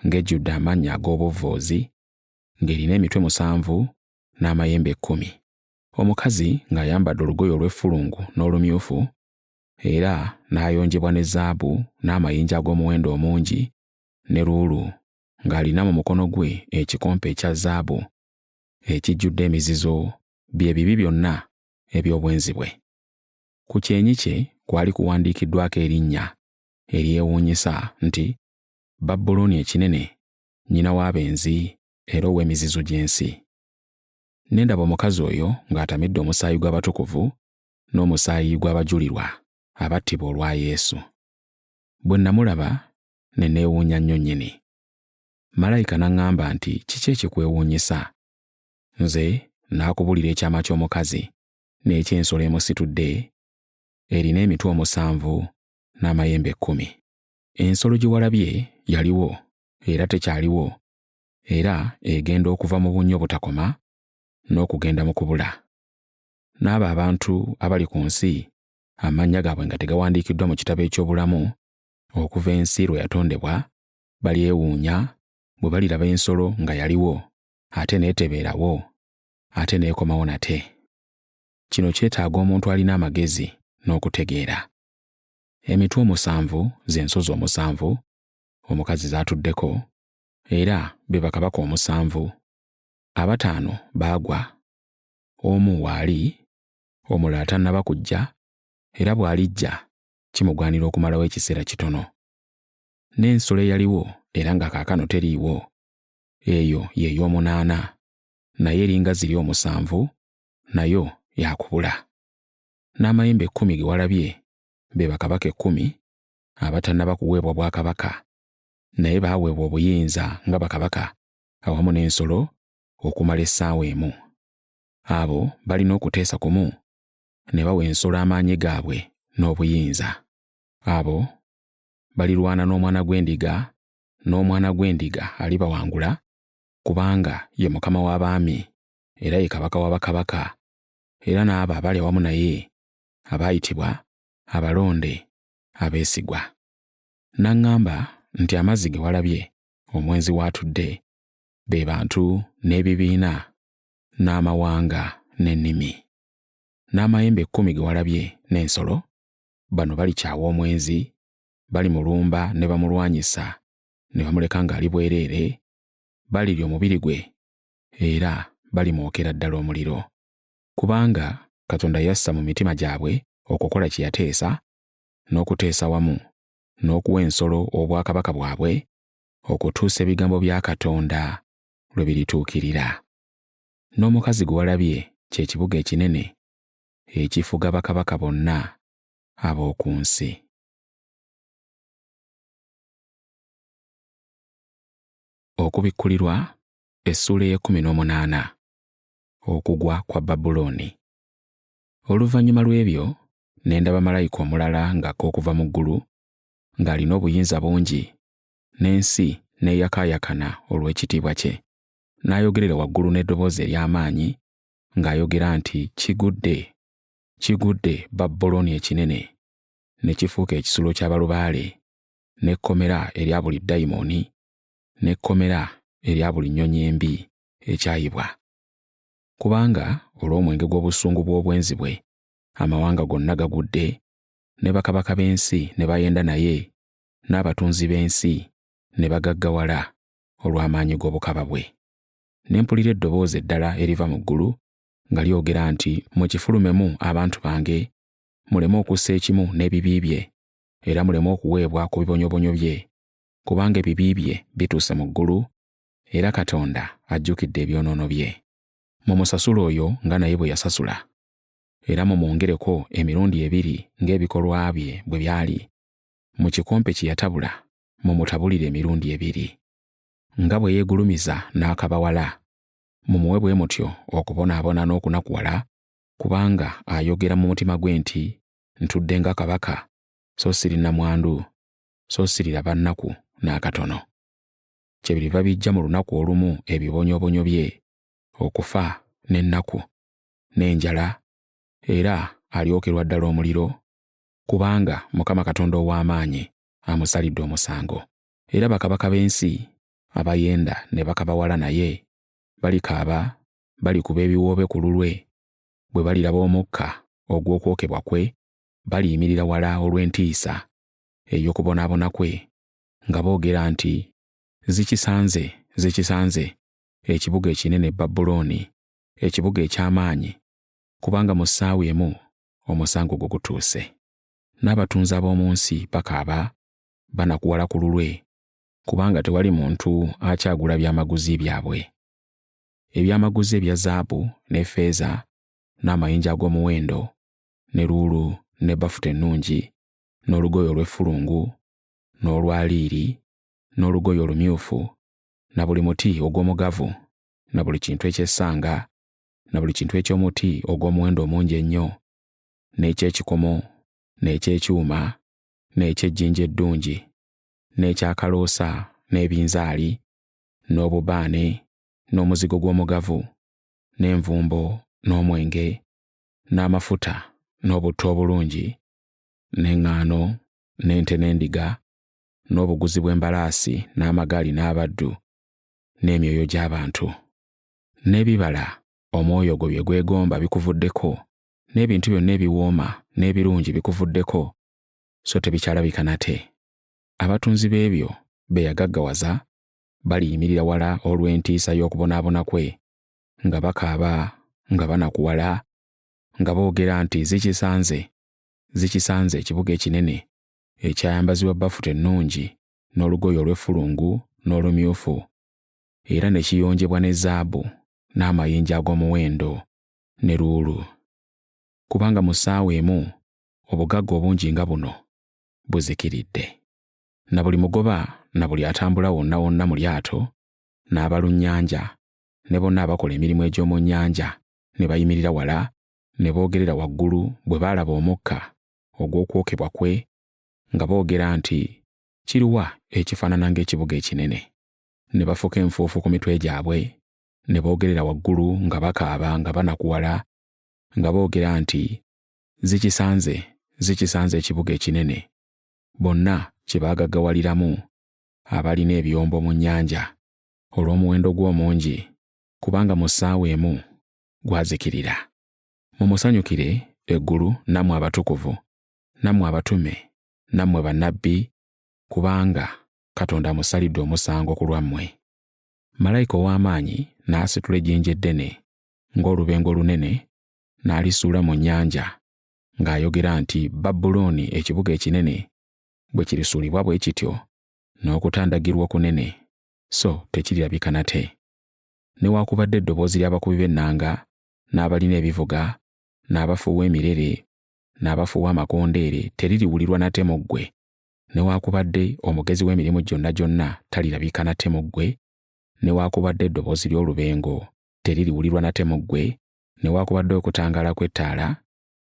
ng'ejjudde amannya ag'obuvvoozi, ng'erina emitwe 7 n'amayembe 10. Omukazi ng'ayambadde olugoye olw'effulungu n'olumyufu, era n'ayonjebwa ne zaabu n'amayinja ag'omuwendo omungi ne luulu, ng'alina mu mukono gwe ekikompe ekya zaabu ekijjudde emizizo bye bibi byonna eby'obwenzi bwe. Ku kyenyi kye kwali kuwandiikiddwako erinnya eryewuunyisa nti, "Babulooni ekinene, nnyina w'abenzi era ow'emizizo gy'ensi." Ne ndaba omukazi oyo ng'atamidde omusaayi gw'abatukuvu n'omusaayi gw'abajulirwa abattibwa olwa Yesu. Bwe namulaba ne neewuunya nnyo nnyini. Malayika n'aŋŋamba nti, kiki ekikwewuunyisa? Nze naakubulira ekyama ky'omukazi n'eky'ensolo emusitudde, erina emitwe 7 n'amayembe 10. Ensolo gye walabye yaliwo era tekyaliwo, era egenda okuva mu bunnya obutakoma n'okugenda mu kubula. N'abo abantu abali ku nsi amannya gaabwe nga tegawandiikiddwa mu kitabo eky'obulamu okuva ensi lwe yatondebwa, balyewuunya bwe baliraba ensolo nga yaliwo ate n'etebeerawo ate n'ekomawo nate. Kino kyetaaga omuntu alina amagezi n'okutegeera. Emitwe 7 z'ensozi 7 omukazi z'atuddeko, era be bakabaka 7. 5 baagwa, omu waali, omulala tannaba kujja, era bw'alijja kimugwanira okumalawo ekiseera kitono. N'ensolo eyaliwo era nga kaakano teriiwo, eyo ye y'omunaana, naye eringa ziri 7, nayo yakubula. N'amayembe 10 ge walabye be bakabaka 10 abatannaba kuweebwa bwakabaka, naye baaweebwa obuyinza nga bakabaka awamu n'ensolo okumala essaawa emu. Abo balina okuteesa kumu ne bawa ensolo amaanyi gaabwe n'obuyinza. Abo balirwana n'omwana gw'endiga, n'omwana gw'endiga alibawangula, kubanga ye Mukama w'abaami era ye Kabaka w'abakabaka, era n'abo abali awamu naye abaayitibwa abalonde abeesigwa. N'aŋŋamba nti amazzi ge walabye omwenzi w'atudde be bantu n'ebibiina n'amawanga n'ennimi. N'amayembe 10 ge walabye n'ensolo, bano balikyawa omwenzi, balimulumba ne bamulwanyisa ne bamuleka ng'ali bwereere, balirya omubiri gwe era balimwokera ddala omuliro. Kubanga Katonda yassa mu mitima gyabwe okukola kye yateesa, n'okuteesa wamu n'okuwa ensolo obwakabaka bwabwe okutuusa ebigambo bya Katonda lwe birituukirira. N'omukazi gwe walabye kye kibuga ekinene ekifuga bakabaka bonna ab'oku nsi. Okubikkulirwa essuula ey'e18. Okugwa kwa Babulooni. Oluvannyuma lw'ebyo ne ndaba malayika omulala ng'akka okuva mu ggulu, ng'alina obuyinza bungi, n'ensi n'eyakaayakana olw'ekitiibwa kye. N'ayogerera waggulu n'eddoboozi ery'amaanyi ng'ayogera nti, kigudde, kigudde Babulooni ekinene, ne kifuuka ekisulo ky'abalubaale, n'ekkomera erya buli dayimooni, n'ekkomera erya buli nnyonyi embi ekyayibwa. Kubanga olw'omwenge gw'obusungu bw'obwenzi bwe, amawanga gonna gagudde, ne bakabaka b'ensi ne bayenda naye, n'abatunzi b'ensi ne bagaggawala olw'amaanyi g'obukaba bwe. Ne mpulira eddoboozi eddala eriva mu ggulu nga lyogera nti, mukifulumemu abantu bange, muleme okussa ekimu n'ebibi bye, era muleme okuweebwa ku bibonyobonyo bye, kubanga ebibi bye bituuse mu ggulu, era Katonda ajjukidde ebyonoono bye. Mumusasule oyo nga naye bwe yasasula, era mumwongereko emirundi 2 ng'ebikolwa bye bwe byali. Mu kikompe kye yatabula mumutabulire emirundi 2. Nga bwe yeegulumiza n'akabawala, mumuwe bwe mutyo okubonaabona n'okunakuwala, kubanga ayogera mu mutima gwe nti, ntudde nga kabaka, so siri nnamwandu, so sirira nnaku n'akatono. Kyebiriva bijja mu lunaku olumu ebibonyoobonyo bye, okufa n'ennaku n'enjala, era alyokerwa ddala omuliro, kubanga Mukama Katonda ow'amaanyi amusalidde omusango. Era bakabaka b'ensi abayenda ne bakabawala naye balikaaba, balikuba ebiwoobe ku lulwe, bwe baliraba omukka ogw'okwokebwa kwe, baliyimirira wala olw'entiisa ey'okubonaabona kwe, nga boogera nti, zikisanze, zikisanze ekibuga ekinene Babulooni, ekibuga eky'amaanyi, kubanga mu ssaawa emu omusango gwo gutuuse. N'abatunzi ab'omu nsi bakaaba, banakuwala ku lulwe, kubanga tewali muntu akyagula byamaguzi byabwe. Ebyamaguzi ebya zaabu ne ffeeza n'amayinja ag'omuwendo, ne luulu ne bafuta ennungi, n'olugoye olw'effulungu, n'olwa liiri, n'olugoye olumyufu, na buli muti ogw'omugavu, na buli kintu eky'essanga, na buli kintu eky'omuti ogw'omuwendo omungi ennyo, n'eky'ekikomo, n'eky'ekyuma, n'eky'ejjinja eddungi, n'ekyakaloosa, n'ebinzaali, n'obubaane, n'omuzigo gw'omugavu, n'envumbo, n'omwenge, n'amafuta, n'obutto obulungi, n'eŋŋaano, n'ente n'endiga, n'obuguzi bw'embalaasi, n'amagaali n'abaddu, n'emyoyo gy'abantu. N'ebibala omwoyo gwo bye gwegomba bikuvuddeko, n'ebintu byonna ebiwooma n'ebirungi bikuvuddeko, so tebikyalabika nate. Abatunzi b'ebyo be yagaggawaza baliyimirira wala olw'entiisa y'okubonaabona kwe, nga bakaaba, nga banakuwala, nga boogera nti zikisanze ekibuga ekinene ekyayambazibwa bafute ennungi n'olugoye olw'effulungu n'olumyufu, era ne kiyonjebwa ne zaabu n'amayinja ag'omuwendo ne luulu. Kubanga mu ssaawa emu obugagga obungi nga buno buzikiridde. Na buli mugoba na buli atambula wonna wonna mu lyato, n'abalunnyanja, ne bonna abakola emirimu egy'omu nnyanja ne bayimirira wala, ne boogerera waggulu bwe baalaba omukka ogw'okwokebwa kwe, nga boogera nti, kiruwa ekifaanana ng'ekibuga ekinene? Ne bafuka enfuufu ku mitwe gyabwe, ne boogerera waggulu nga bakaaba, nga banakuwala, nga boogera nti, zikisanze ekibuga ekinene, bonna kye baagaggawaliramu abalina ebyombo mu nnyanja, olw'omuwendo gw'omungi, kubanga mu ssaawa emu gwazikirira. Mumusanyukire eggulu, nammwe abatukuvu, nammwe abatume, nammwe bannabbi, kubanga Katonda amusalidde omusango ku lwammwe. Malayika ow'amaanyi n'asitula ejjinja eddene ng'olubengo olunene, n'alisuula mu nnyanja, ng'ayogera nti, Babulooni ekibuga ekinene bwe kirisuulibwa bwe kityo n'okutandagirwa okunene, so tekirirabika nate. Newaakubadde eddoboozi ly'abakubi b'ennanga, n'abalina ebivuga, n'abafuuwa emirere, n'abafuuwa amakondeere teririwulirwa nate mu ggwe. Newaakubadde omugezi w'emirimu gyonna gyonna talirabika nate mu ggwe. Newaakubadde eddoboozi ly'olubengo teririwulirwa nate mu ggwe. Newaakubadde okutangaala kw'ettaala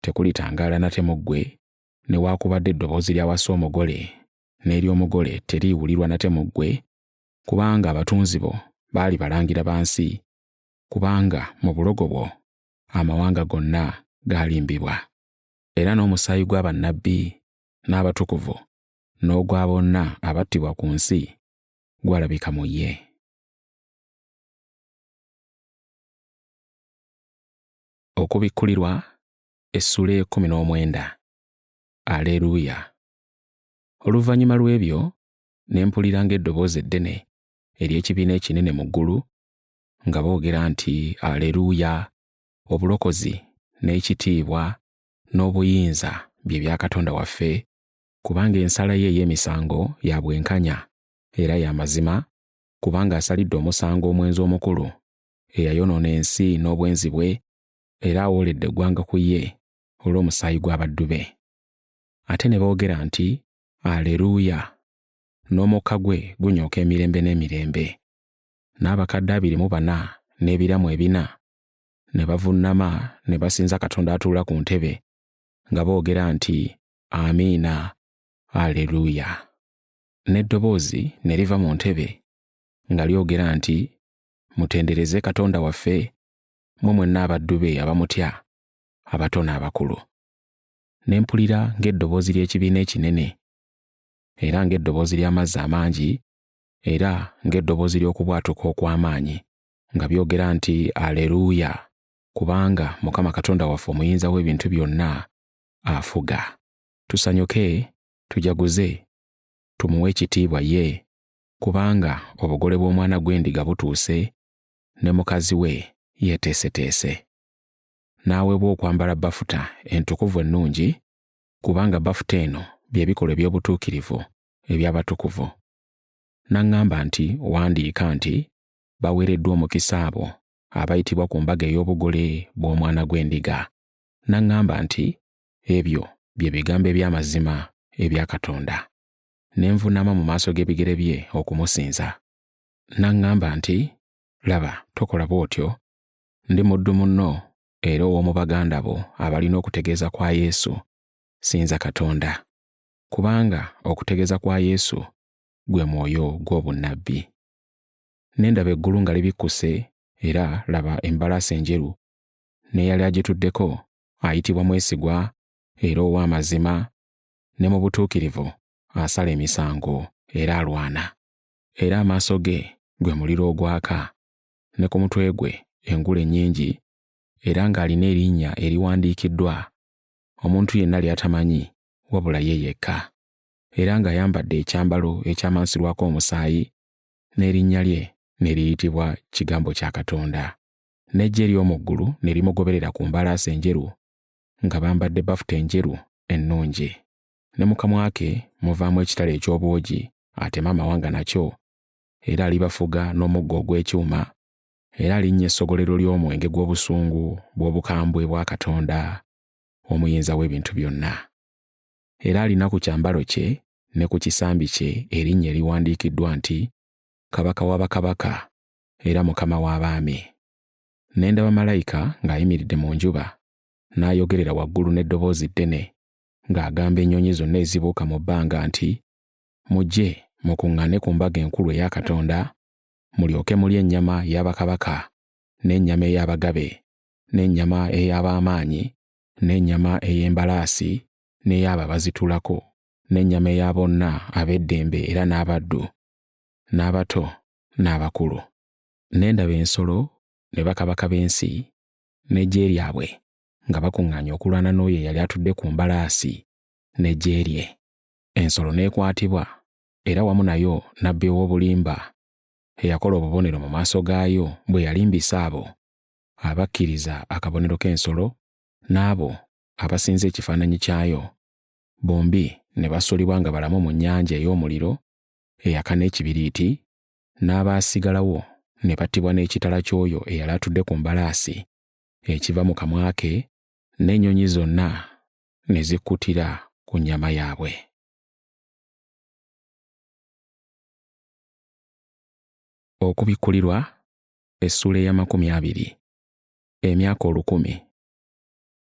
tekulitangaala nate mu ggwe. Newaakubadde eddoboozi ly'awasa omugole n'ery'omugole teriwulirwa nate mu ggwe, kubanga abatunzi bo baali balangira ba nsi, kubanga mu bulogo bwo amawanga gonna gaalimbibwa. Era n'omusaayi gwa bannabbi n'abatukuvu n'ogwa bonna abattibwa ku nsi gwalabika mu ye. Okubikkulirwa essula 19. Aleluuya. Oluvannyuma lw'ebyo ne mpulira ng'eddoboozi eddene ery'ekibiina ekinene mu ggulu nga boogera nti, Aleluuya, obulokozi n'ekitiibwa n'obuyinza bye bya Katonda waffe, kubanga ensala ye ey'emisango ya bwenkanya era ya mazima, kubanga asalidde omusango omwenzi omukulu eyayonoona ensi n'obwenzi bwe, era awoledde eggwanga ku ye olw'omusaayi gw'abaddu be. Ate ne boogera nti, Aleluuya, n'omukka gwe gunyooka emirembe n'emirembe. N'abakadde 24 n'ebiramu 4 ne bavuunama ne basinza Katonda atuula ku ntebe, nga boogera nti, Amiina, Aleluuya. N'eddoboozi ne liva mu ntebe nga lyogera nti, Mutendereze Katonda waffe, mmwe mwenna abaddu be abamutya, abato n'abakulu. Ne mpulira ng'eddoboozi ly'ekibiina ekinene, era ng'eddoboozi ly'amazzi amangi, era ng'eddoboozi ly'okubwatuka okw'amaanyi, nga byogera nti, Aleluuya, kubanga Mukama Katonda waffe omuyinza w'ebintu byonna afuga. Tusanyuke, tujaguze, tumuwe ekitiibwa ye, kubanga obugole bw'omwana gw'endiga butuuse, ne mukazi we yeeteeseteese. N'aweebwa okwambala bafuta entukuvu ennungi, kubanga bafuta eno bye bikolwa eby'obutuukirivu eby'abatukuvu. N'aŋŋamba nti, wandiika nti, baweereddwa omukisa abo abayitibwa ku mbaga ey'obugole bw'omwana gw'endiga. N'aŋŋamba nti, ebyo bye bigambo eby'amazima ebya Katonda. Ne nvuunama mu maaso g'ebigere bye okumusinza. n'aŋŋamba nti, “Laba, tokola bw'otyo. Ndi muddu munno era ow'omu baganda bo abalina okutegeeza kwa Yesu. Sinza Katonda. Kubanga okutegeeza kwa Yesu gwe mwoyo gw'obunnabbi.” Ne ndaba eggulu nga libikkuse, era laba embalaasi enjeru, n'eyali agituddeko ayitibwa Mwesigwa era ow'amazima, ne mu butuukirivu asala emisango era alwana. Era amaaso ge gwe muliro ogwaka, ne ku mutwe gwe engule ennyingi, era ng'alina erinnya eriwandiikiddwa omuntu yenna ly'atamanyi wabula ye yekka. Era ng'ayambadde ekyambalo ekyamansirwako omusaayi, n'erinnya lye ne liyitibwa Kigambo kya Katonda. N'eggye ery'omu ggulu ne limugoberera ku mbalaasi enjeru nga bambadde bafuta enjeru ennungi. Ne mu kamwa ke muvaamu ekitala eky'obwogi atema amawanga nakyo, era alibafuga n'omuggo ogw'ekyuma, era alinnya essogolero ly'omwenge gw'obusungu bw'obukambwe bwa Katonda omuyinza w'ebintu byonna. Era alina ku kyambalo kye ne ku kisambi kye erinnya eriwandiikiddwa nti Kabaka wa bakabaka era Mukama w'abaami. Ne ndaba malayika ng'ayimiridde mu njuba, n'ayogerera waggulu n'eddoboozi ddene ng'agamba ennyonyi zonna ezibuuka mu bbanga nti, “Mujje mukuŋŋaane ku mbaga enkulu eya Katonda, mulyoke mulye ennyama y'abakabaka, n'ennyama ey'abagabe, n'ennyama ey'ab'amaanyi, n'ennyama ey'embalaasi, n'ey'abo abazituulako, n'ennyama eya bonna ab'eddembe era n'abaddu, n'abato n'abakulu.” Ne ndaba ensolo ne bakabaka b'ensi n'eggye lyabwe nga bakuŋŋaanye okulwana n'oyo eyali atudde ku mbalaasi n'eggye lye. Ensolo n'ekwatibwa, era wamu nayo nnabbi ow'obulimba eyakola obubonero mu maaso gaayo bwe yalimbisa abo abakkiriza akabonero k'ensolo n'abo abasinza ekifaananyi kyayo. Bombi ne basulibwa nga balamu mu nnyanja ey'omuliro eyaka n'ekibiriiti, n'abaasigalawo ne battibwa n'ekitala ky'oyo eyali atudde ku mbalaasi ekiva mu kamwa ke, n'ennyonyi zonna ne zikkutira ku nnyama yaabwe. Okubikkulirwa essuula eya 20. Emyaka 1000.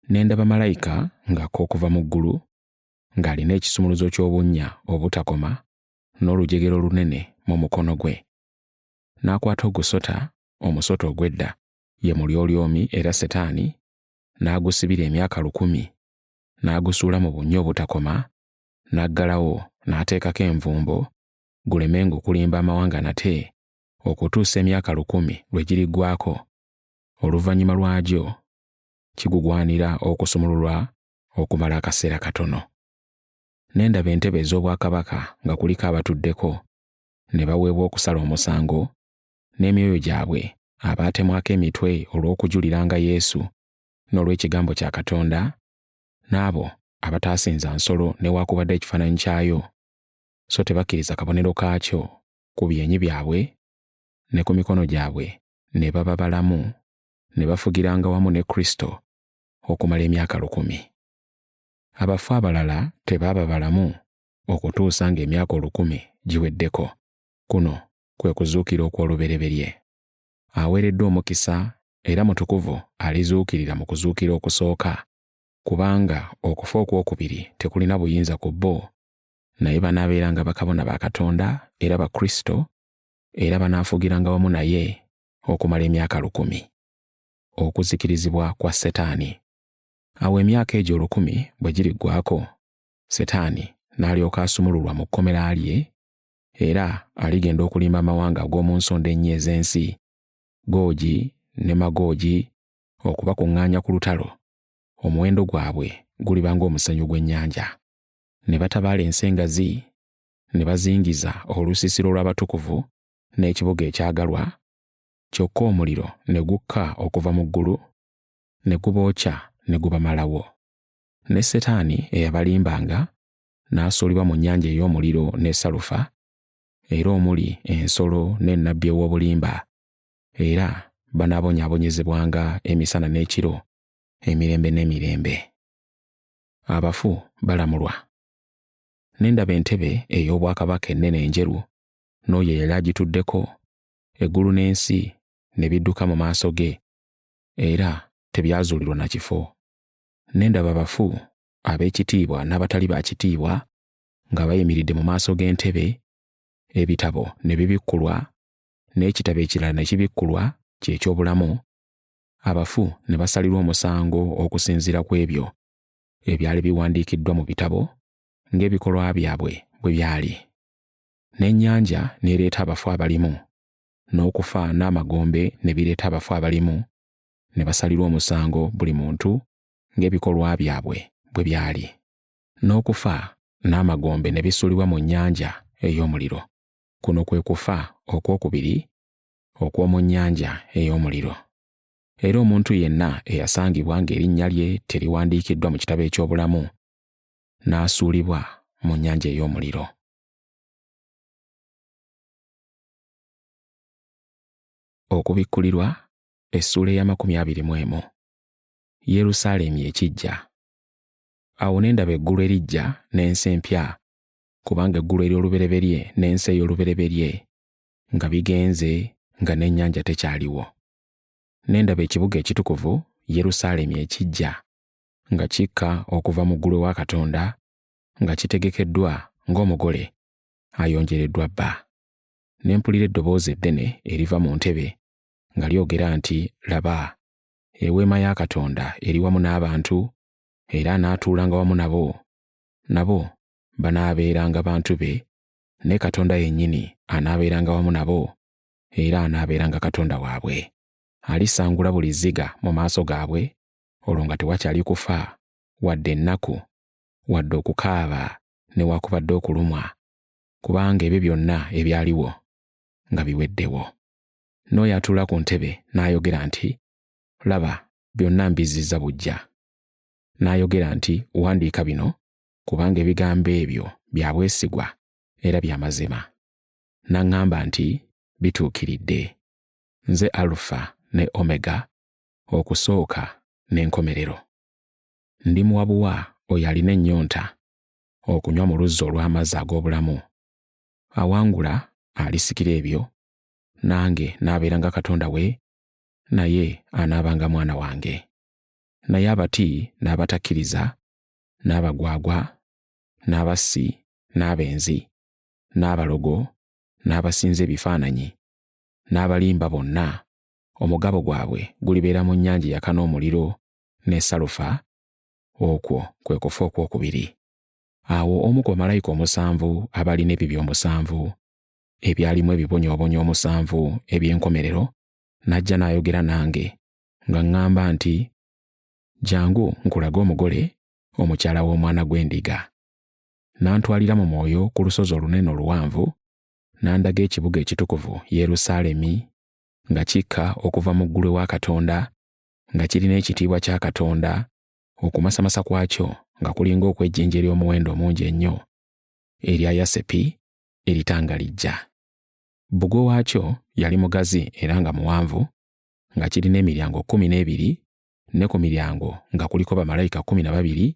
Ne ndaba malayika ng'akka okuva mu ggulu, ng'alina ekisumuluzo ky'obunnya obutakoma n'olujegero lunene mu mukono gwe. N'akwata ogusota, omusota ogw'edda, ye mulyolyomi era Setaani, n'agusibira emyaka 1000, n'agusuula mu bunnya obutakoma, n'aggalawo n'ateekako envumbo, gulemenga okulimba amawanga nate okutuusa emyaka 1000 lwe giriggwaako. Oluvannyuma lwagyo kigugwanira okusumululwa okumala akaseera katono. Ne ndaba entebe ez'obwakabaka nga kuliko abatuddeko, ne baweebwa okusala omusango, n'emyoyo gyabwe abaatemwako emitwe olw'okujuliranga Yesu n'olw'ekigambo kya Katonda, n'abo abataasinza nsolo newaakubadde ekifaananyi kyayo, so tebakkiriza kabonero kaakyo ku byenyi byabwe ne ku mikono gyabwe, ne baba balamu ne bafugiranga wamu ne Kristo okumala emyaka 1000. Abafu abalala tebaaba balamu okutuusa ng'emyaka 1000 giweddeko. Kuno kwe kuzuukira okw'olubereberye. Aweereddwa omukisa era mutukuvu alizuukirira mu kuzuukira okusooka, kubanga okufa okwokubiri tekulina buyinza ku bo, naye banaabeeranga bakabona ba Katonda era ba Kristo, era banaafugiranga wamu naye okumala emyaka 1000. Okuzikirizibwa kwa Setaani. Awo emyaka egyo 1000 bwe giriggwaako, Setaani n'alyoka asumululwa mu kkomera lye, era aligenda okulimba amawanga ag'omu nsonda ennya ez'ensi, Googi ne Magoogi, okubakuŋŋaanya ku lutalo. Omuwendo gwabwe guliba ng'omusenyu gw'ennyanja. Ne batabaala ensi engazi, ne bazingiza olusiisiro lw'abatukuvu n'ekibuga ekyagalwa, kyokka omuliro ne gukka okuva mu ggulu, ne gubookya ne gubamalawo. Ne Setaani eyabalimbanga n'asuulibwa mu nnyanja ey'omuliro ne salufa, era omuli ensolo n'ennabbi ew'obulimba, era banaabonyaabonyezebwanga emisana n'ekiro, emirembe n'emirembe. Abafu balamulwa. Ne ndaba entebe ey'obwakabaka ennene enjeru, n'oyo eyali agituddeko, eggulu n'ensi ne bidduka mu maaso ge, era tebyazuulirwa na kifo. Ne ndaba abafu ab'ekitiibwa n'abatali ba kitiibwa nga bayimiridde mu maaso g'entebe, ebitabo ne bibikkulwa, n'ekitabo ekirala ne kibikkulwa ky'ekyobulamu. Abafu ne basalirwa omusango okusinziira ku ebyo ebyali biwandiikiddwa mu bitabo ng'ebikolwa byabwe bwe byali. N'ennyanja n'ereeta abafu abalimu, n'okufa n'amagombe ne bireeta abafu abalimu, ne basalirwa omusango buli muntu ng'ebikolwa byabwe bwe byali. N'okufa n'amagombe ne bisuulibwa mu nnyanja ey'omuliro. Kuno kwe kufa okwokubiri okw'omu nnyanja ey'omuliro. Era omuntu yenna eyasangibwa ng'erinnya lye teriwandiikiddwa mu kitabo eky'obulamu n'asuulibwa mu nnyanja ey'omuliro. Okubikkulirwa essuula eya 21. Yerusaalemi ekiggya. Awo ne ndaba eggulu eriggya n'ensi empya, kubanga eggulu ery'olubereberye n'ensi ey'olubereberye nga bigenze nga n'ennyanja tekyaliwo. Ne ndaba ekibuga ekitukuvu Yerusaalemi ekiggya nga kikka okuva mu ggulu wa Katonda, nga kitegekeddwa ng'omugole ayonjereddwa bba. Ne mpulira eddoboozi eddene eriva mu ntebe nga lyogera nti, "Laba, eweema ya Katonda eri wamu n'abantu, era anaatuulanga wamu nabo. Nabo banaabeeranga bantu be, ne Katonda yennyini anaabeeranga wamu nabo, era anaabeeranga Katonda waabwe. Alisangula buli zziga mu maaso gaabwe, olwo nga tewakyali kufa, wadde ennaku, wadde okukaaba newaakubadde okulumwa, kubanga ebyo byonna ebyaliwo nga biweddewo." N'oyo atuula ku ntebe n'ayogera nti, "Laba, byonna mbizzizza buggya." N'ayogera nti, "Wandiika bino, kubanga ebigambo ebyo bya bwesigwa era bya mazima." N'aŋŋamba nti, "Bituukiridde. Nze Alufa ne Omega, okusooka n'enkomerero. Ndimuwabuwa oyo alina ennyonta okunywa mu luzzi olw'amazzi ag'obulamu. Awangula alisikira ebyo, nange n'abeeranga Katonda we, naye anaabanga mwana wange. Naye abati n'abatakkiriza, n'abagwagwa, n'abassi, n'abenzi, n'abalogo, n'abasinza ebifaananyi, n'abalimba bonna, omugabo gwabwe gulibeera mu nnyanja eyaka n'omuliro ne salufa, okwo kwe kufa okwokubiri. Awo omu ku bamalayika omusanvu abalina ebibi omusanvu ebyalimu ebibonyoobonyo omusanvu eby'enkomerero n'ajja n'ayogera nange nga ŋŋamba nti, "Jjangu nkulage omugole, omukyala w'omwana gw'endiga." N'antwalira mu mwoyo ku lusozi olunene oluwanvu, n'andaga ekibuga ekitukuvu Yerusaalemi nga kikka okuva mu ggulu ewa Katonda, nga kirina ekitiibwa kya Katonda, okumasamasa kwakyo nga kulinga okw'ejjinja ery'omuwendo omungi ennyo erya yasepi eritangalijja. Bbugwe waakyo yali mugazi era nga muwanvu, nga kirina emiryango 12, ne ku miryango nga kuliko bamalayika 12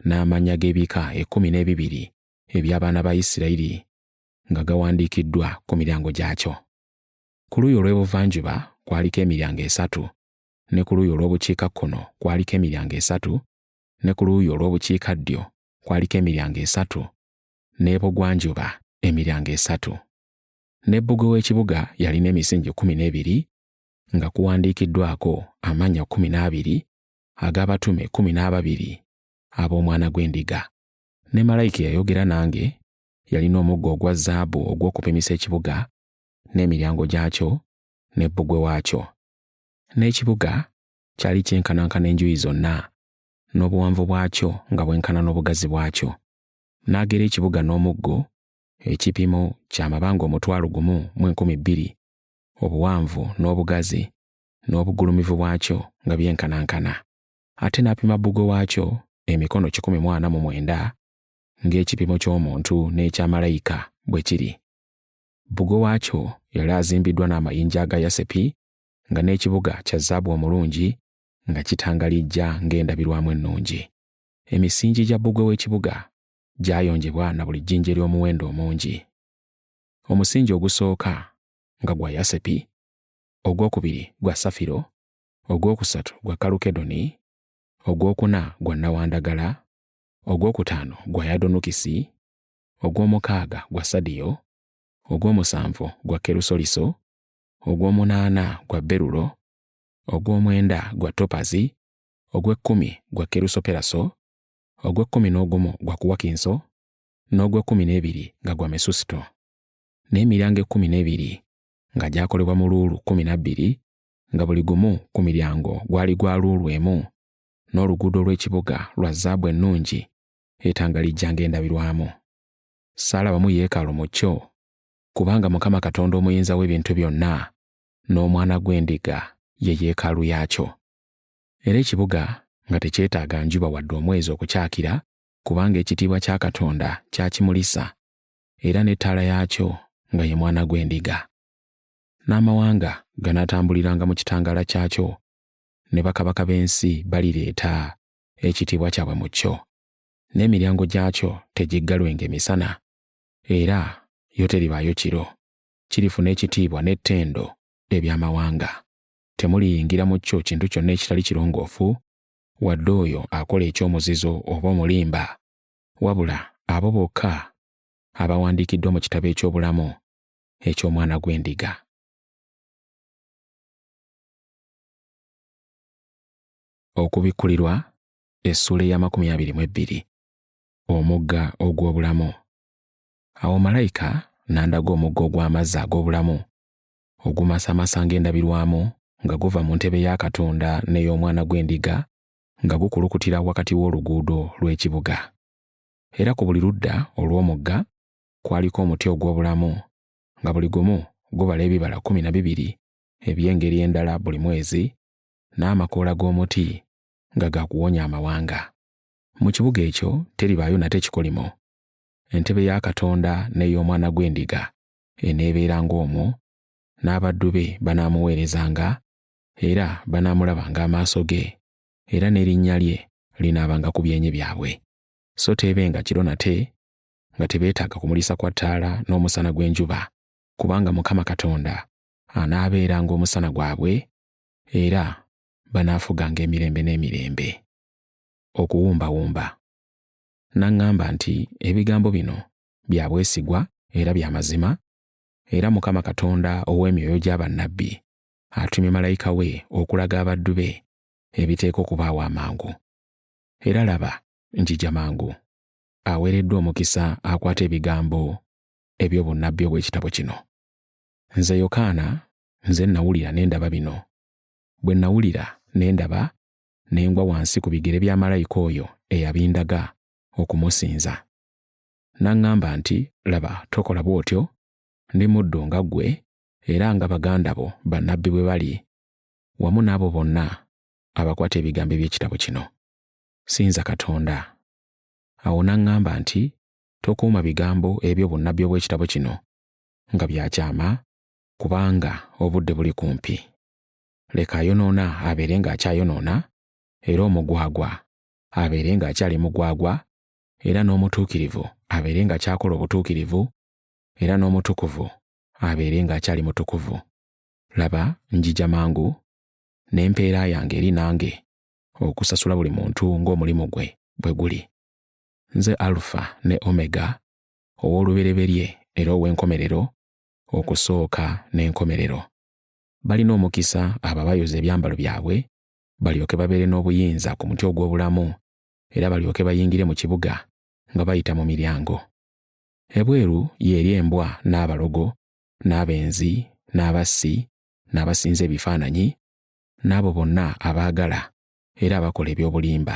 n'amannya g'ebika 12 eby'abaana ba Isirayiri nga gawandiikiddwa ku miryango gyakyo. Ku luuyi olw'ebuvanjuba kwaliko emiryango 3, ne ku luuyi olw'obukiikakkono kwaliko emiryango 3, ne ku luuyi olw'obukiikaddyo kwaliko emiryango 3, n'ebugwanjuba emiryango 3. Ne bbugwe w'ekibuga yalina emisingi 12 nga kuwandiikiddwako amannya 12 ag'abatume 12 ab'omwana gw'endiga. Ne malayika eyayogera nange yalina omuggo ogwa zaabu ogw'okupimisa ekibuga n'emiryango gyakyo ne bbugwe waakyo. N'ekibuga kyali kyenkanankana enjuuyi zonna, n'obuwanvu bwakyo nga bwenkana n'obugazi bwakyo. N'agera ekibuga n'omuggo, ekipimo ky'amabanga 1,012, obuwanvu n'obugazi n'obugulumivu bwakyo nga byenkanankana. Ate n'apima bbugwe waakyo emikono 149 ng'ekipimo ky'omuntu n'ekya malayika bwe kiri. Bbugwe waakyo yali azimbiddwa n'amayinja aga yasepi, nga n'ekibuga kya zaabu omulungi nga kitangalijja ng'endabirwamu ennungi. Emisingi gya bbugwe w'ekibuga gyayonjebwa na buli jjinja ery'omuwendo omungi. Omusingi ogusooka nga gwa yasepi, ogwokubiri gwa safiro, ogwokusatu gwa kalukedoni, ogwokuna gwa nawandagala, ogwokutaano gwa yadonukisi, ogw'omukaaga gwa sadiyo, ogw'omusanvu gwa kerusoliso, ogw'omunaana gwa berulo, ogw'omwenda gwa topazi, ogw'ekkumi gwa kerusoperaso, ogw'ekkumi n'ogumu gwa kuwakinso, n'ogw'ekkumi n'ebiri nga gwa mesusito. N'emiryango 12 nga gyakolebwa mu luulu 12, nga buli gumu ku miryango gwali gwa luulu emu, n'oluguudo lw'ekibuga lwa zaabu ennungi etangalijjanga endabirwamu. Saalabamu yeekaalu mu kyo, kubanga Mukama Katonda omuyinza w'ebintu byonna n'Omwana gw'Endiga ye yeekaalu yaakyo. Era ekibuga nga tekyetaaga njuba wadde omwezi okukyakira, kubanga ekitiibwa kya Katonda kyakimulisa, era n'ettaala yaakyo nga ye Mwana gw'Endiga. N'amawanga ganaatambuliranga mu kitangaala kyakyo, ne bakabaka b'ensi balireeta ekitiibwa kyabwe mu kyo. N'emiryango gyakyo tegiggalwenga emisana, era yo teribaayo kiro. Kirifuna ekitiibwa n'ettendo eby'amawanga. Temuliyingira mu kyo kintu kyonna ekitali kirongoofu, wadde oyo akola eky'omuzizo oba omulimba, wabula abo bokka abawandiikiddwa mu kitabo eky'obulamu eky'Omwana gw'Endiga. Okubikkulirwa essula eya 22. Omugga ogw'obulamu. Awo malayika n'andaga omugga ogw'amazzi ag'obulamu ogumasamasa ng'endabirwamu nga guva mu ntebe ya Katonda n'ey'Omwana gw'Endiga nga gukulukutira wakati w'oluguudo lw'ekibuga. Era ku buli ludda olw'omugga kwaliko omuti ogw'obulamu nga buli gumu gubala ebibala 12 eby'engeri endala buli mwezi, n'amakoola g'omuti nga gakuwonya amawanga. Mu kibuga ekyo teribaayo nate kikolimo. Entebe ya Katonda n'ey'Omwana gw'Endiga eneebeeranga omwo, n'abaddu be banaamuweerezanga, era banaamulabanga amaaso ge, era n'erinnya lye linaabanga ku byenyi byabwe. So tebenga kiro nate nga tebeetaaga kumulisa kwa ttaala n'omusana gw'enjuba, kubanga Mukama Katonda anaabeeranga omusana gwabwe, era banaafuganga emirembe n'emirembe. Okuwumbawumba. N'aŋŋamba nti ebigambo bino bya bwesigwa era bya mazima, era Mukama Katonda ow'emyoyo gya bannabbi atumye malayika we okulaga abaddu be ebiteeka okubaawo amangu. Era laba, njija mangu, aweereddwa omukisa akwata ebigambo eby'obunnabbi obw'ekitabo kino. Nze Yokaana, nze nawulira ne ndaba bino. Bwe nawulira ne ndaba, ne ngwa wansi ku bigere bya malayika oyo eyabindaga okumusinza. N'aŋŋamba nti, laba, tokola bw'otyo, ndi muddu nga ggwe, era nga baganda bo bannabbi bwe bali, wamu n'abo bonna abakwata ebigambo eby'ekitabo kino. Sinza Katonda. Awo n'aŋŋamba nti, tokuuma bigambo eby'obunnabbi obw'ekitabo kino nga byakyama, kubanga obudde buli kumpi. Leka ayonoona abeere ng'akyayonoona, era omugwagwa abeere ng'akyali mugwagwa, era n'omutuukirivu abeere ng'akyakola obutuukirivu, era n'omutukuvu abeere ng'akyali mutukuvu. Laba, njija mangu, n'empeera yange eri nange okusasula buli muntu ng'omulimu gwe bwe guli. Nze Alufa ne Omega, ow'olubereberye era ow'enkomerero, okusooka n'enkomerero. Balina omukisa abo abayoza ebyambalo byabwe, balyoke babeere n'obuyinza ku muti ogw'obulamu, era balyoke bayingire mu kibuga nga bayita mu miryango. Ebweru y'eri embwa n'abalogo, n'abenzi, n'abassi, n'abasinza ebifaananyi, n'abo bonna abaagala era abakola eby'obulimba.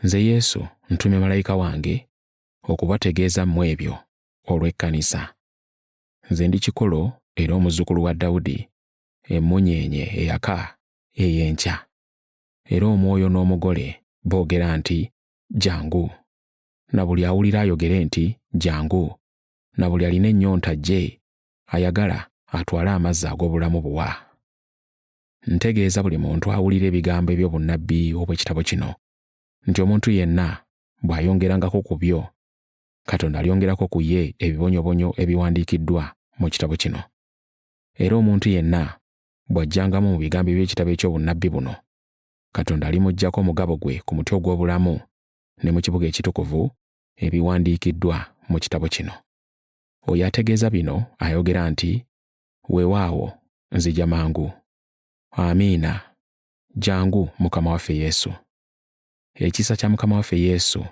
Nze Yesu ntumye malayika wange okubategeeza mu ebyo olw'ekkanisa. Nze ndi kikolo era omuzzukulu wa Dawudi, emmunyeenye eyaka ey'enkya. Era omwoyo n'omugole boogera nti, jjangu. Na buli awulira ayogere nti, jjangu. Na buli alina ennyonta gye ayagala atwale amazzi ag'obulamu buwa. Ntegeeza buli muntu awulira ebigambo eby'obunnabbi obw'ekitabo kino nti omuntu yenna bw'ayongerangako ku byo, Katonda alyongerako ku ye ebibonyobonyo ebiwandiikiddwa mu kitabo kino. Era omuntu yenna bw'ajjangamu mu bigambo by'ekitabo eky'obunnabbi buno, Katonda alimuggyako omugabo gwe ku muti ogw'obulamu ne mu kibuga ekitukuvu ebiwandiikiddwa mu kitabo kino. Oyo ategeeza bino ayogera nti, weewaawo, nzija mangu. Amiina. Jangu Mukama waffe Yesu. Ekisa kya Mukama waffe Yesu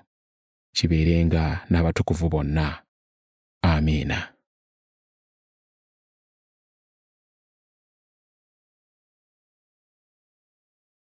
kibeerenga n'abatukuvu bonna. Amiina.